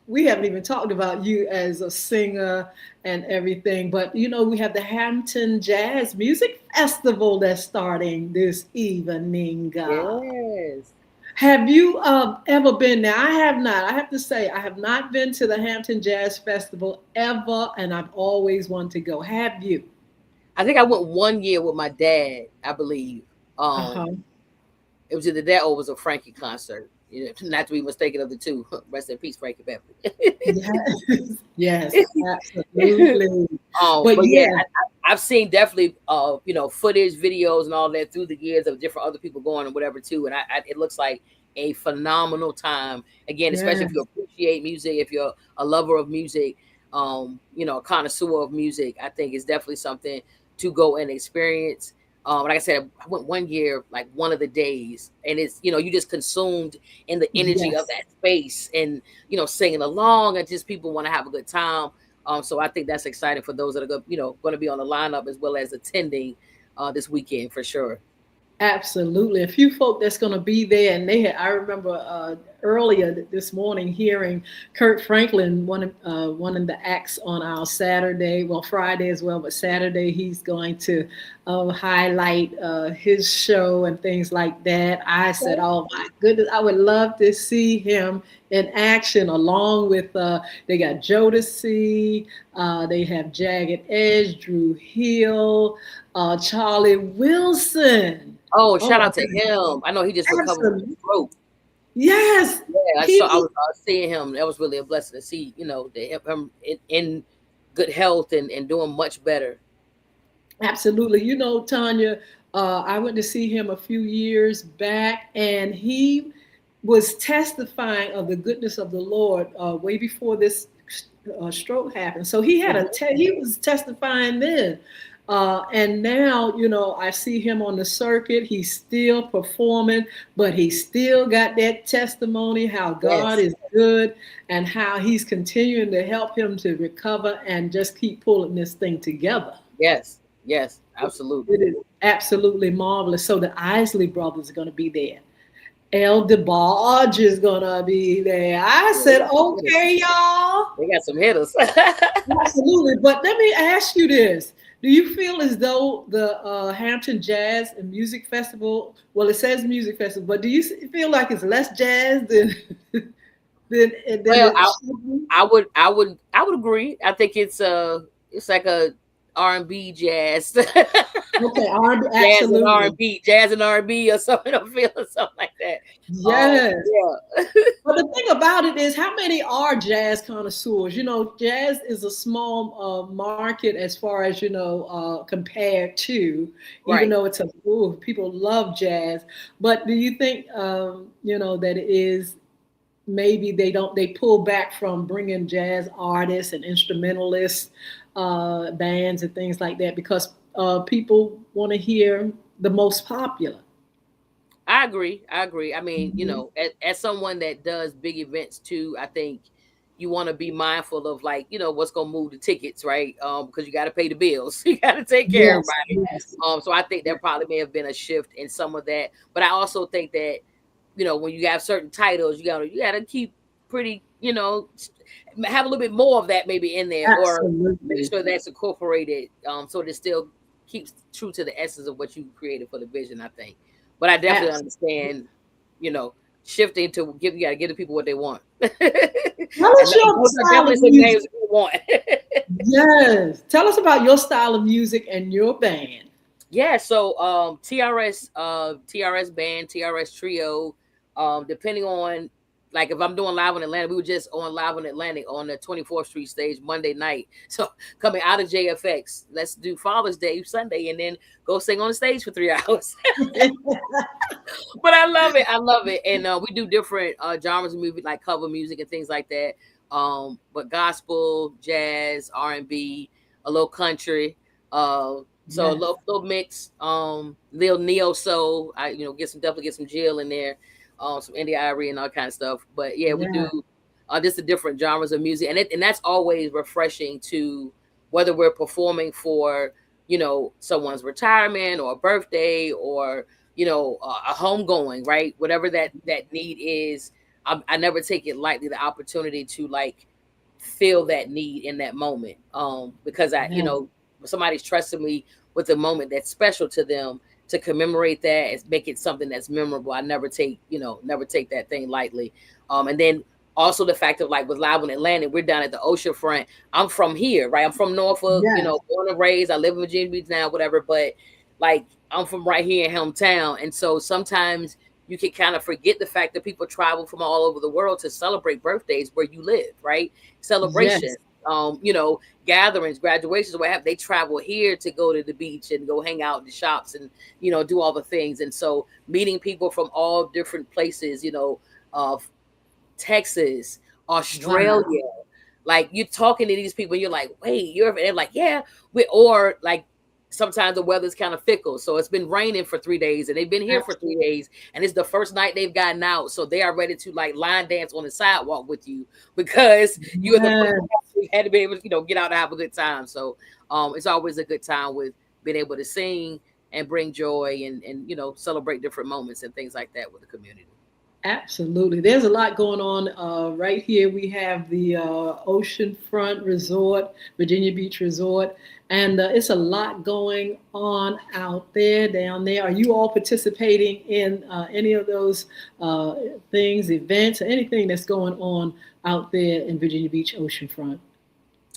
we haven't even talked about you as a singer and everything. But, we have the Hampton Jazz Music Festival that's starting this evening. Yes. Have you ever been there? I have not. I have to say, I have not been to the Hampton Jazz Festival ever, and I've always wanted to go. Have you? I think I went 1 year with my dad, I believe. Uh-huh. It was either that or it was a Frankie concert. Not to be mistaken of the two. Rest in peace, Frankie Beverly. Yes, yes, absolutely. But But yeah, yeah, I've seen definitely, footage, videos, and all that through the years of different other people going and whatever too. And it looks like a phenomenal time. Again, especially if you yes, appreciate music, if you're a lover of music, a connoisseur of music, I think it's definitely something to go and experience. Like I said, I went 1 year, like one of the days, and it's you just consumed in the energy of yes. that space, and singing along, and just people want to have a good time. So I think that's exciting for those that are going to be on the lineup as well as attending this weekend for sure. Absolutely. A few folk that's going to be there, and I remember earlier this morning hearing Kurt Franklin, one of the acts on our Saturday, well, Friday as well, but Saturday he's going to highlight his show and things like that. I said, oh my goodness, I would love to see him in action along with, they got Jodeci, they have Jagged Edge, Drew Hill, Charlie Wilson. Oh, Oh shout my out to him! I know he just recovered from absolutely. stroke. Yes. Yeah, I He saw. I was was seeing him. That was really a blessing to see. Him in good health and doing much better. absolutely. Tanya, I went to see him a few years back, and he was testifying of the goodness of the Lord way before this stroke happened. So he was testifying then. And now, I see him on the circuit. He's still performing, but he still got that testimony how God Yes, is good and how he's continuing to help him to recover and just keep pulling this thing together. yes, yes, absolutely. It is absolutely marvelous. So the Isley brothers are going to be there. El DeBarge is going to be there. I Yeah, said, okay, y'all. they got some hitters. Absolutely. But let me ask you this. Do you feel as though the Hampton Jazz and Music Festival, well, it says music festival, but do you feel like it's less jazz than than Well, it should be? I would agree. I think it's like a R&B jazz, Okay, absolutely. jazz and R&B or something. I'm feeling something like that. Yes. Yeah. But the thing about it is, how many are jazz connoisseurs? You know, jazz is a small market as far as, compared to, even Right. though it's people love jazz. But do you think, that it is maybe they pull back from bringing jazz artists and instrumentalists, bands and things like that because people want to hear the most popular? I agree. I agree. I mean, Mhm. as someone that does big events too, I think you want to be mindful of, like, what's gonna move the tickets, right? Because you got to pay the bills, you got to take care of Yes, everybody. yes, So I think there probably may have been a shift in some of that, but I also think that when you have certain titles, you gotta keep pretty, have a little bit more of that maybe in there, or make absolutely. sure that's incorporated, so that it still keeps true to the essence of what you created for the vision, I think. But I definitely Absolutely. understand, you know, shifting to you gotta give the people what they want. and Tell us your those are style definitely of some music. names people want. Yes. Tell us about your style of music and your band. Yeah, so TRS band, TRS trio, depending on, like, if I'm doing live in Atlanta, we were just on live in Atlantic on the 24th Street stage Monday night. So coming out of JFX, let's do Father's Day Sunday and then go sing on the stage for 3 hours. But I love it. I love it. And we do different genres of music, like cover music and things like that. But gospel, jazz, R&B, a little country. So a Yes. little mix. Little neo soul. I definitely get some Jill in there. Some Indie Irie and all kind of stuff. But yeah, we Yeah. do just the different genres of music, and that's always refreshing to, whether we're performing for someone's retirement or a birthday, or a homegoing, right? Whatever that need is, I never take it lightly, the opportunity to, like, feel that need in that moment, because Yeah. somebody's trusting me with a moment that's special to them, to commemorate that and make it something that's memorable. I never take that thing lightly. And then also the fact of, like, with Live in Atlanta, we're down at the ocean front. I'm from here, right? I'm from Norfolk, Yes. born and raised. I live in Virginia Beach now, whatever, but, like, I'm from right here in hometown. And so sometimes you can kind of forget the fact that people travel from all over the world to celebrate birthdays where you live, right? Celebration, Yes. um, you know, gatherings, graduations, what have they, travel here to go to the beach and go hang out in the shops and, do all the things. And so meeting people from all different places, uh, Texas, Wow. Australia. Like, you're talking to these people, and you're like, wait, you're, and they're like, yeah, or like, sometimes the weather's kind of fickle. So it's been raining for 3 days and they've been here for 3 days, and it's the first night they've gotten out. So they are ready to, like, line dance on the sidewalk with you because you are the first Yes. person who had to be able to, get out and have a good time. So it's always a good time with being able to sing and bring joy and celebrate different moments and things like that with the community. Absolutely. There's a lot going on right here. We have the Oceanfront Resort, Virginia Beach Resort, and it's a lot going on out there, down there. Are you all participating in any of those uh, things, events, or anything that's going on out there in Virginia Beach Oceanfront?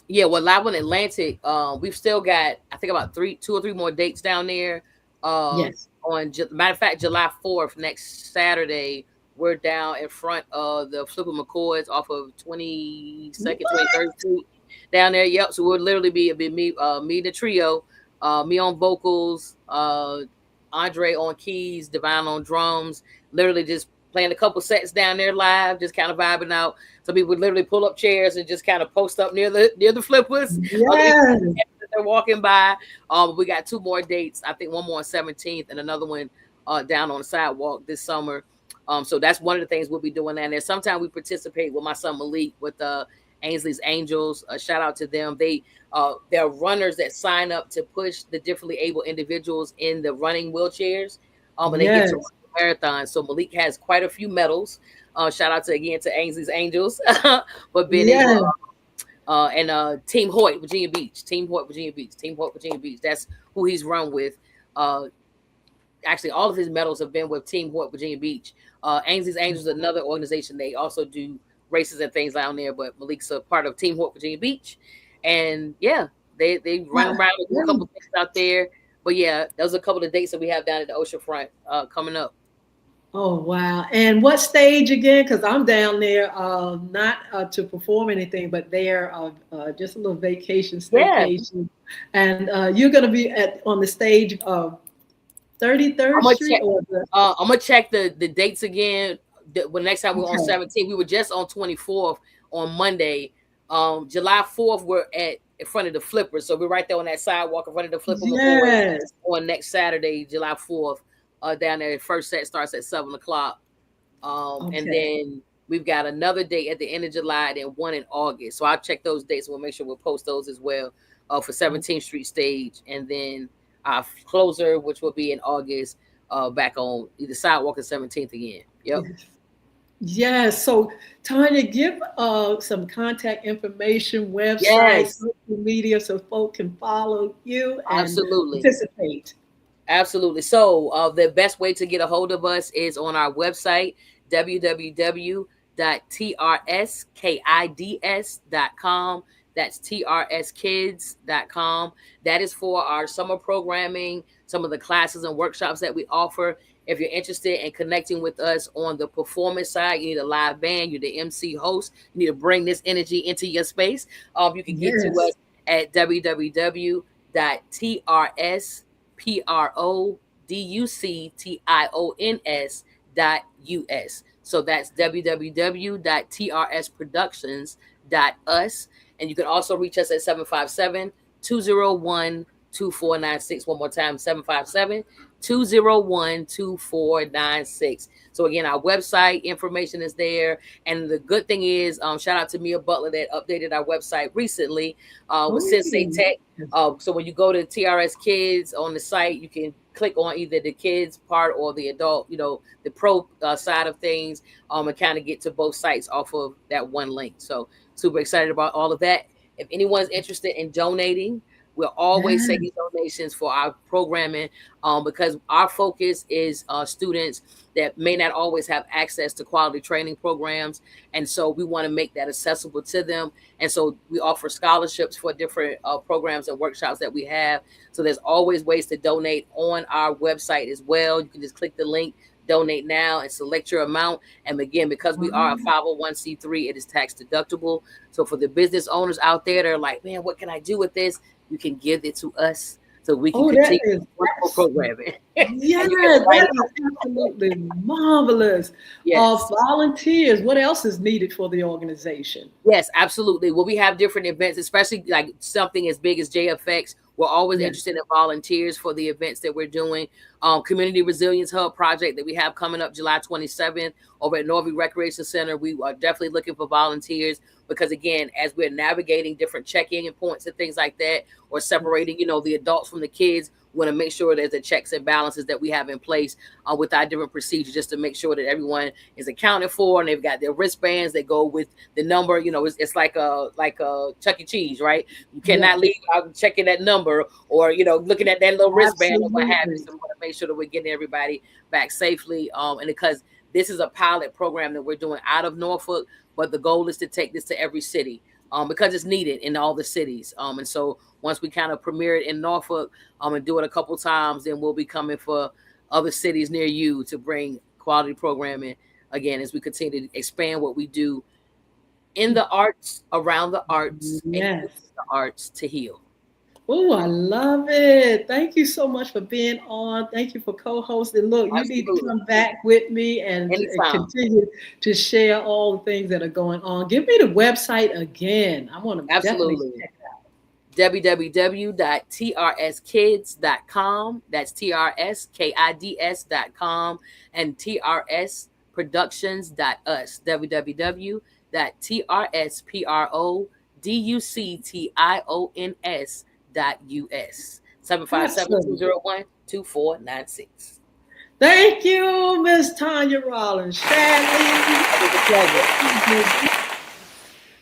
Yeah, well, live on Atlantic, we've still got, I think, about 2 or 3 more dates down there. Yes. Matter of fact, July 4th, next Saturday, we're down in front of the Flipper McCoys off of 22nd, What? 23rd Street down there. Yep. So we'll literally be me the trio, me on vocals, Andre on keys, Divine on drums, literally just playing a couple sets down there live, just kind of vibing out. Some people would literally pull up chairs and just kind of post up near the flippers. Other people, Yes. they're walking by. We got 2 more dates. I think one more on 17th and another one down on the sidewalk this summer. So that's one of the things we'll be doing down there. Sometimes we participate with my son Malik with Ainsley's Angels. Shout out to them. They're runners that sign up to push the differently able individuals in the running wheelchairs. And they get to run Yes. the marathon. So Malik has quite a few medals. Shout out again to Ainsley's Angels for being able Yes. and Team Hoyt, Virginia Beach. Team Hoyt, Virginia Beach. Team Hoyt, Virginia Beach. That's who he's run with. Actually, all of his medals have been with Team Hoyt, Virginia Beach. Ainsley's Angels is another organization. They also do races and things down there, but Malik's a part of Team Hoyt, Virginia Beach. And yeah, they run around and do a couple things out there. But yeah, those are a couple of dates that we have down at the oceanfront coming up. Oh wow! And what stage again? Because I'm down there, not to perform anything, but there, just a little vacation, staycation. And you're going to be on the stage of 33rd Street. I'm gonna check the dates again. When next time we're on 17th, we were just on 24th on Monday. July 4th, we're in front of the Flipper, so we're right there on that sidewalk in front of the Flipper. Yes. On next Saturday, July 4th. Down there, first set starts at 7:00, and then we've got another date at the end of July, and then one in August. So I'll check those dates. We'll make sure we'll post those as well for 17th Street stage, and then our closer, which will be in August, back on either sidewalk or 17th again. Yep. Yes. So Tanya, give some contact information, website, social media, so folks can follow you and participate. Absolutely. So the best way to get a hold of us is on our website, www.trskids.com. That's trskids.com. That is for our summer programming, some of the classes and workshops that we offer. If you're interested in connecting with us on the performance side, you need a live band, you're the MC host, you need to bring this energy into your space. You can get to us at www.trspoductions.us. So that's www.trspoductions.us. And you can also reach us at 757-201-2496. One more time, 757-201-2496. So again, our website information is there. And the good thing is, shout out to Mia Butler that updated our website recently with Sensei Tech. So when you go to TRS Kids on the site, you can click on either the kids part or the adult, the pro side of things, and kind of get to both sites off of that one link. So super excited about all of that. If anyone's interested in donating, we're always taking donations for our programming because our focus is students that may not always have access to quality training programs. And so we want to make that accessible to them. And so we offer scholarships for different programs and workshops that we have. So there's always ways to donate on our website as well. You can just click the link, donate now, and select your amount. And again, because we are a 501c3, it is tax deductible. So for the business owners out there that are like, man, what can I do with this? You can give it to us so we can continue wonderful programming. Yeah, that is absolutely marvelous. Yes. Volunteers, what else is needed for the organization? Yes, absolutely. Well, we have different events, especially like something as big as JFX. We're always interested in volunteers for the events that we're doing. Community Resilience Hub project that we have coming up July 27th over at Norby Recreation Center. We are definitely looking for volunteers because, again, as we're navigating different check-in points and things like that, or separating, the adults from the kids, we want to make sure there's the checks and balances that we have in place with our different procedures, just to make sure that everyone is accounted for and they've got their wristbands that go with the number. It's like a Chuck E. Cheese, right? You cannot leave out checking that number or looking at that little wristband or what have you. So we want to make sure that we're getting everybody back safely. And because this is a pilot program that we're doing out of Norfolk, but the goal is to take this to every city. Because it's needed in all the cities. And so once we kind of premiere it in Norfolk and do it a couple times, then we'll be coming for other cities near you to bring quality programming, again, as we continue to expand what we do in the arts, around the arts, and the arts to heal. Oh, I love it. Thank you so much for being on. Thank you for co-hosting. Look, you need to come back with me and continue to share all the things that are going on. Give me the website again. I want to definitely check it out. www.trskids.com. That's trskids.com and trsproductions.us. www.trspoductions.us. .us 757-201-2496. Thank you, Miss Tanya Rollins. Shadley. It was a pleasure.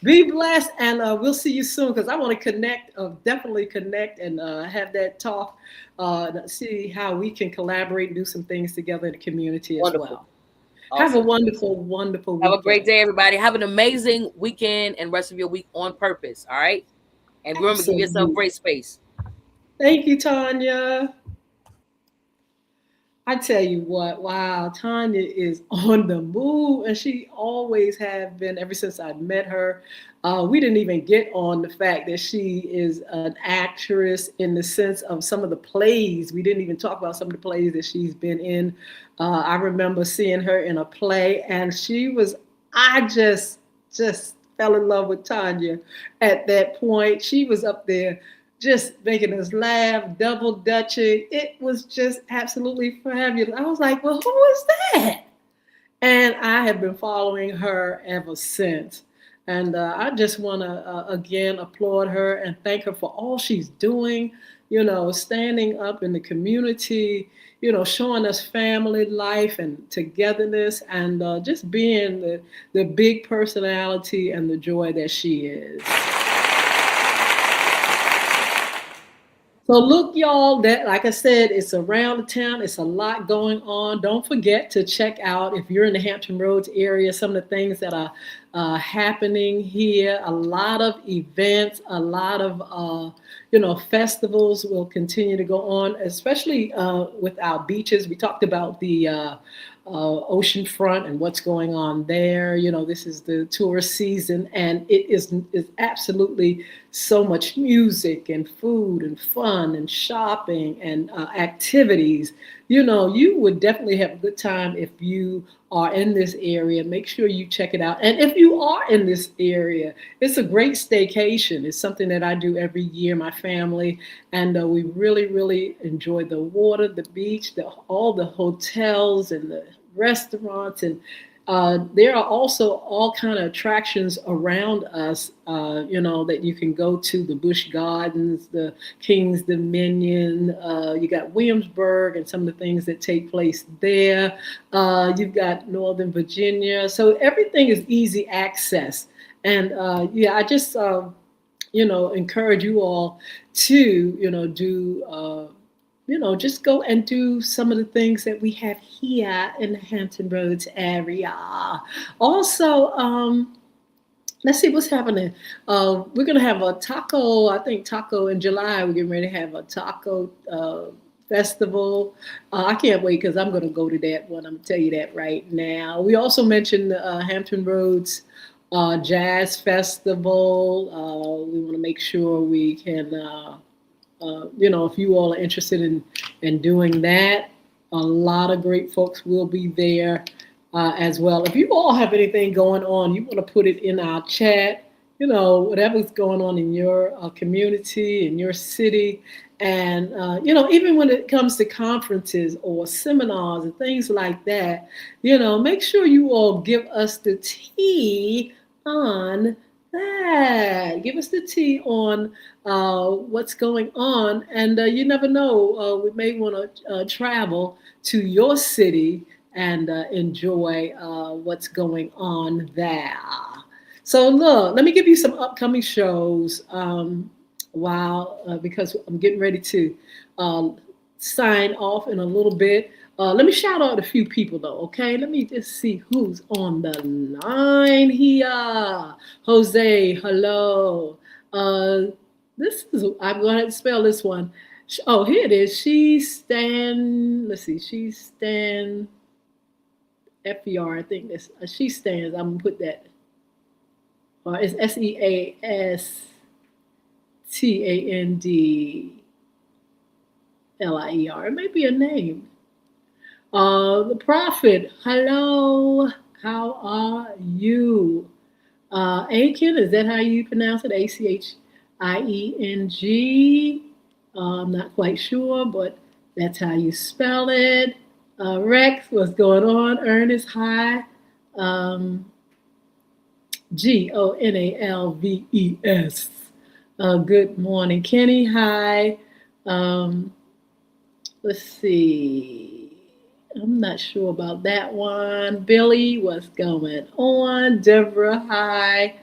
Be blessed, and we'll see you soon because I want to connect, definitely connect, and have that talk, see how we can collaborate and do some things together in the community as Wonderful. well. Have a Awesome. wonderful, wonderful Have a great weekend. day, everybody. Have an amazing weekend and rest of your week on purpose. All right. And remember, give yourself Absolutely. great space. Thank you, Tanya. I tell you what, wow, Tanya is on the move, and she always have been ever since I met her. We didn't even get on the fact that she is an actress in the sense of some of the plays. We didn't even talk about some of the plays that she's been in. I remember seeing her in a play, and she was. I just fell in love with Tanya at that point. She was up there just making us laugh, double dutching. It was just absolutely fabulous. I was like, well, who is that? And I have been following her ever since. And I just want to again applaud her and thank her for all she's doing, standing up in the community, showing us family life and togetherness, and just being the big personality and the joy that she is. So look, y'all, that like I said, it's around the town. It's a lot going on. Don't forget to check out if you're in the Hampton Roads area, some of the things that are happening here. A lot of events, a lot of festivals will continue to go on, especially with our beaches. We talked about the ocean front and what's going on there. This is the tourist season, and it is absolutely so much music and food and fun and shopping and activities. You would definitely have a good time if you are in this area. Make sure you check it out. And if you are in this area, it's a great staycation. It's something that I do every year, my family, and we really, really enjoy the water, the beach, all the hotels and the restaurants, and there are also all kind of attractions around us, that you can go to: the Busch Gardens, the King's Dominion. You got Williamsburg and some of the things that take place there. You've got Northern Virginia. So everything is easy access. And I just, encourage you all to, just go and do some of the things that we have here in the Hampton Roads area. Also, let's see what's happening. We're going to have a taco, I think taco in July. We're getting ready to have a taco festival. I can't wait because I'm going to go to that one. I'm going to tell you that right now. We also mentioned Hampton Roads Jazz Festival. We want to make sure we can... if you all are interested in doing that, a lot of great folks will be there as well. If you all have anything going on, you want to put it in our chat, whatever's going on in your community, in your city. And, even when it comes to conferences or seminars and things like that, make sure you all give us the tea on that. Give us the tea on what's going on. And you never know, we may want to travel to your city and enjoy what's going on there. So look, let me give you some upcoming shows because I'm getting ready to sign off in a little bit. Let me shout out a few people though, okay? Let me just see who's on the line here. Jose, hello. I'm going to spell this one. Oh, here it is. Let's see, she stand, FER, I think this, she stands, I'm going to put that. It's SEASTANDLIER. It may be a name. The Prophet, hello, how are you? Aiken, is that how you pronounce it? ACHIENG. I'm not quite sure, but that's how you spell it. Rex, what's going on? Ernest, hi. GONALVES. Good morning. Kenny, hi. Let's see. I'm not sure about that one. Billy, what's going on? Deborah, hi.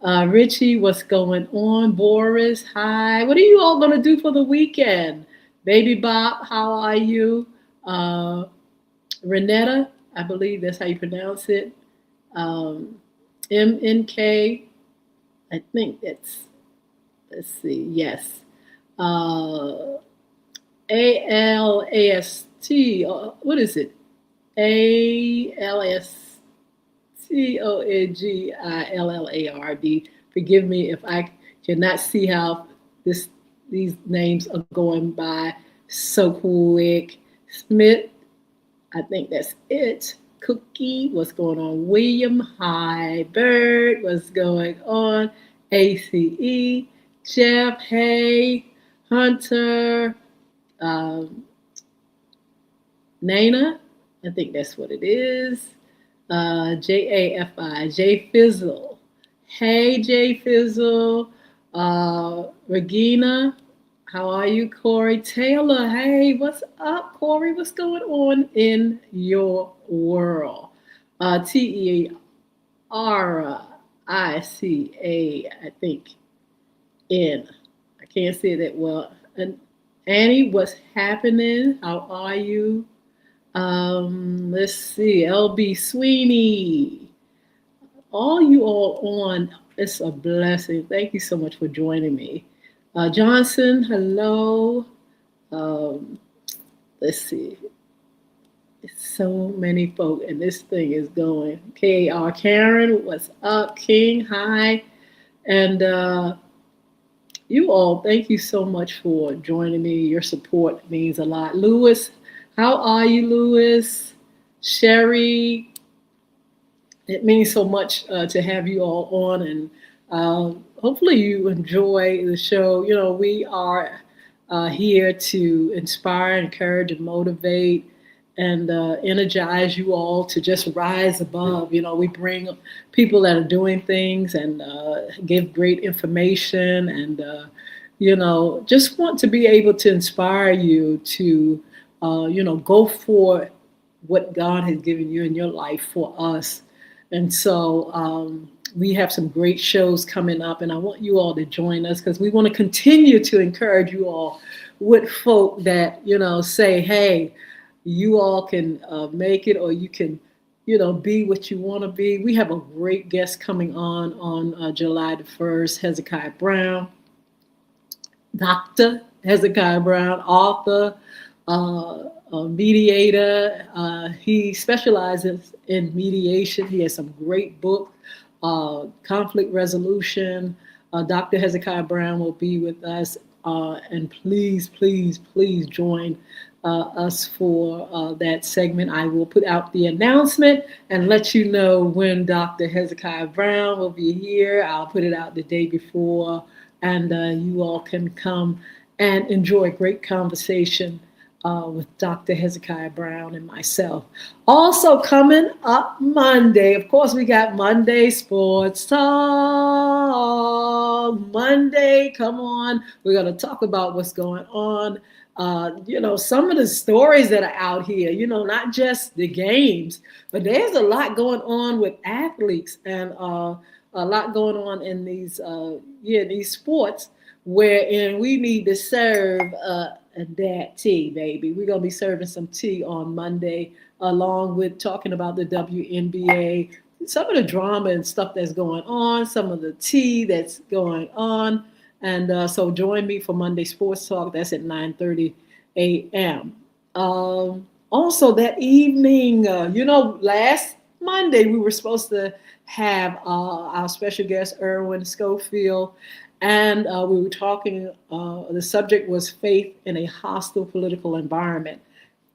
Richie, what's going on? Boris, hi. What are you all going to do for the weekend? Baby Bob, how are you? Uh, Renetta, I believe that's how you pronounce it. Um, MNK, I think that's, let's see, yes. Uh, ALAST, what is it? ALSTONGILLARD. Forgive me if I cannot see how this these names are going by so quick. Smith, I think that's it. Cookie, what's going on? William, hi. Bird, what's going on? ACE, Jeff, hey. Hunter, um, Nana, I think that's what it is. JAFI, J Fizzle. Hey, J Fizzle. Regina, how are you? Corey Taylor, hey, what's up, Corey? What's going on in your world? TERICA, I think, N. I can't say that well. And Annie, what's happening? How are you? Let's see. LB Sweeney. All you all on. It's a blessing. Thank you so much for joining me. Johnson, hello. Um, let's see. It's so many folk, and this thing is going. KR Karen, what's up? King, hi. And you all, thank you so much for joining me. Your support means a lot. Lewis, how are you, Lewis? Sherry, it means so much to have you all on, and hopefully you enjoy the show. You know, we are here to inspire, encourage, and motivate and energize you all to just rise above. You know, we bring people that are doing things and give great information and, just want to be able to inspire you to, go for what God has given you in your life for us. And so we have some great shows coming up, and I want you all to join us because we want to continue to encourage you all with folk that, say, hey, you all can make it, or you can, be what you want to be. We have a great guest coming on July the 1st, Hezekiah Brown, Dr. Hezekiah Brown, author, mediator. He specializes in mediation. He has some great book, conflict resolution. Dr. Hezekiah Brown will be with us. And please, please, please join us for that segment. I will put out the announcement and let you know when Dr. Hezekiah Brown will be here. I'll put it out the day before, and you all can come and enjoy a great conversation with Dr. Hezekiah Brown and myself. Also coming up Monday, of course, we got Monday Sports Talk. Monday, come on. We're going to talk about what's going on. Some of the stories that are out here, not just the games, but there's a lot going on with athletes and a lot going on in these sports wherein we need to serve that tea, baby. We're going to be serving some tea on Monday, along with talking about the WNBA, some of the drama and stuff that's going on, some of the tea that's going on. And so join me for Monday Sports Talk. That's at 9:30 a.m. Also that evening, last Monday we were supposed to have our special guest, Erwin Schofield, and we were talking, the subject was faith in a hostile political environment.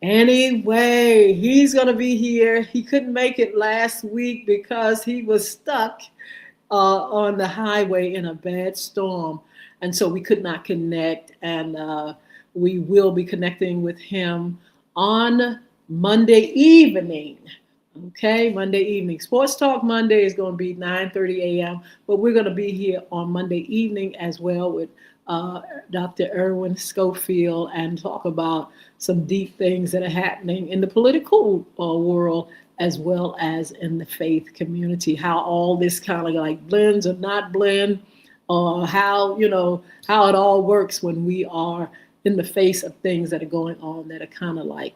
Anyway, he's going to be here. He couldn't make it last week because he was stuck on the highway in a bad storm. And so we could not connect. And we will be connecting with him on Monday evening. Okay, Monday evening. Sports Talk Monday is going to be 9:30 a.m. But we're going to be here on Monday evening as well with Dr. Erwin Schofield and talk about some deep things that are happening in the political world as well as in the faith community, how all this kind of like blends or not blend, or how, how it all works when we are in the face of things that are going on that are kind of like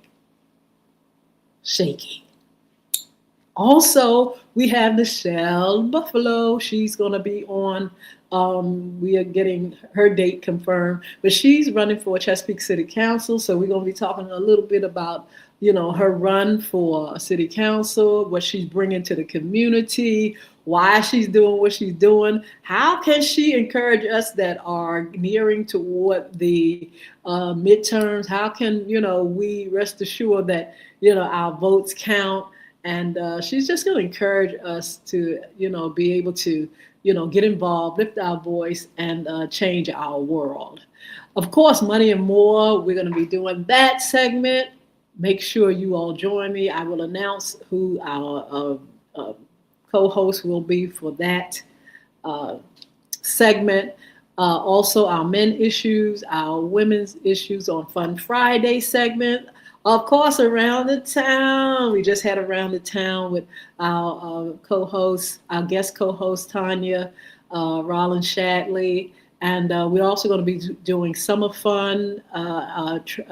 shaky. Also, we have Michelle Buffalo. She's going to be on. We are getting her date confirmed, but she's running for Chesapeake City Council. So we're going to be talking a little bit about, her run for city council, what she's bringing to the community, why she's doing what she's doing. How can she encourage us that are nearing toward the midterms? How can, we rest assured that, our votes count? And she's just going to encourage us to, be able to, get involved, lift our voice, and change our world. Of course, Money and More, we're going to be doing that segment. Make sure you all join me. I will announce who our co-host will be for that segment. Also, our men issues, our women's issues on Fun Friday segment. Of course, Around the Town. We just had Around the Town with our co-host, our guest co-host, TANYA, ROLLINS SHADLEY. And we're also going to be doing summer fun,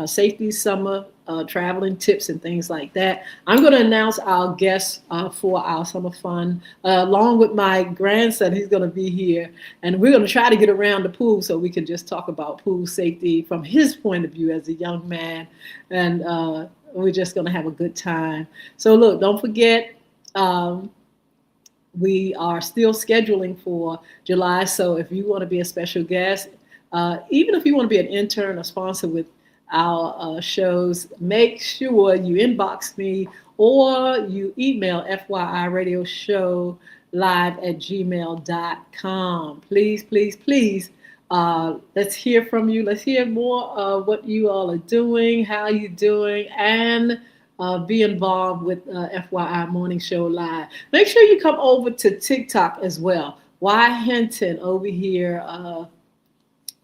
safety summer, traveling tips and things like that. I'm going to announce our guests for our summer fun, along with my grandson. He's going to be here. And we're going to try to get around the pool so we can just talk about pool safety from his point of view as a young man. And we're just going to have a good time. So look, don't forget, we are still scheduling for July. So if you want to be a special guest, even if you want to be an intern or sponsor with our shows, make sure you inbox me or you email FYIRadioshow@gmail.com. Please, please, please. Let's hear from you. Let's hear more of what you all are doing, how you're doing, and be involved with FYI Morning Show Live. Make sure you come over to TikTok as well. Hinton over here.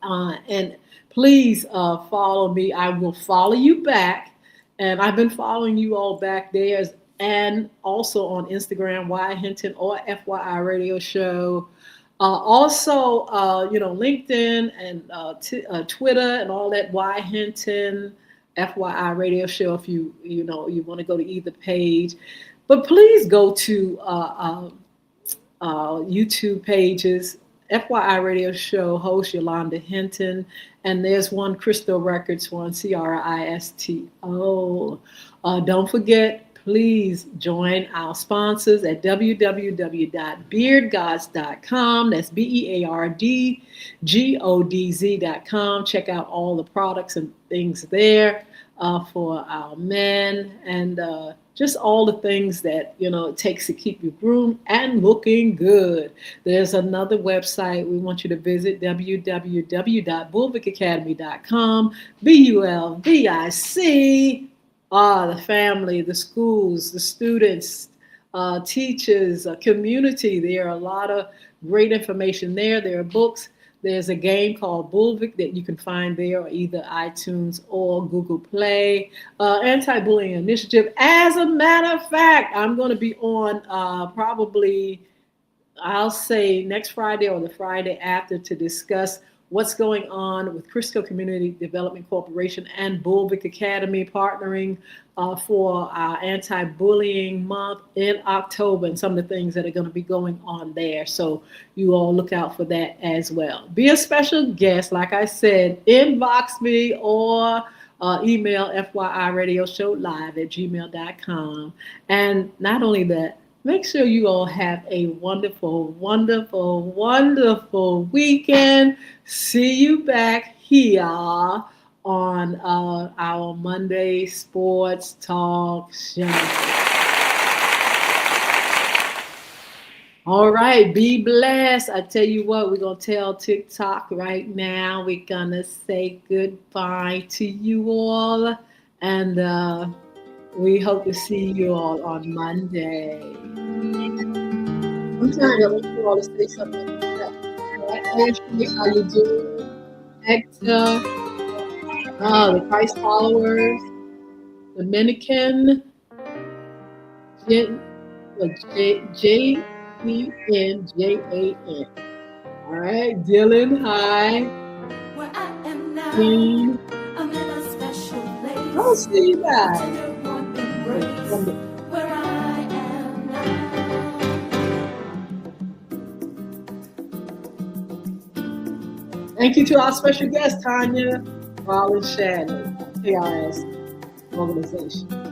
And please follow me. I will follow you back. And I've been following you all back there. And also on Instagram, Hinton or FYI Radio Show. Also, LinkedIn and Twitter and all that, Hinton. FYI Radio Show if you want to go to either page. But please go to YouTube pages, FYI Radio Show host Yolanda Hinton, and there's one Crystal Records one, CRISTO. Don't forget, please join our sponsors at www.beardgods.com. That's BEARDGODZ.com. Check out all the products and things there for our men, and just all the things that it takes to keep you groomed and looking good. There's another website we want you to visit, www.bulvickacademy.com. BULVIC. The family, the schools, the students, teachers, community. There are a lot of great information there. There are books. There's a game called Bulvick that you can find there, or either iTunes or Google Play. Anti-bullying initiative. As a matter of fact, I'm going to be on probably, I'll say next Friday or the Friday after, to discuss what's going on with Crisco Community Development Corporation and Bulvick Academy partnering for our anti-bullying month in October, and some of the things that are going to be going on there. So you all look out for that as well. Be a special guest. Like I said, inbox me or email FYIRadioshow@gmail.com. And not only that, make sure you all have a wonderful, wonderful, wonderful weekend. See you back here on our Monday Sports Talk Show. All right, be blessed. I tell you what, we're going to tell TikTok right now. We're going to say goodbye to you all. And we hope to see you all on Monday. I'm trying to want you all to say something. Ashley, how you doing? Hector, the Christ followers, Dominican, Jenjan. All right, Dylan, hi. Where I am now, Jean, I'm in a special place. I'll see you guys. Tender warm embrace. Where I am now. Thank you to our special guest, Tanya, Rollins, SHADLEY, TRS organization.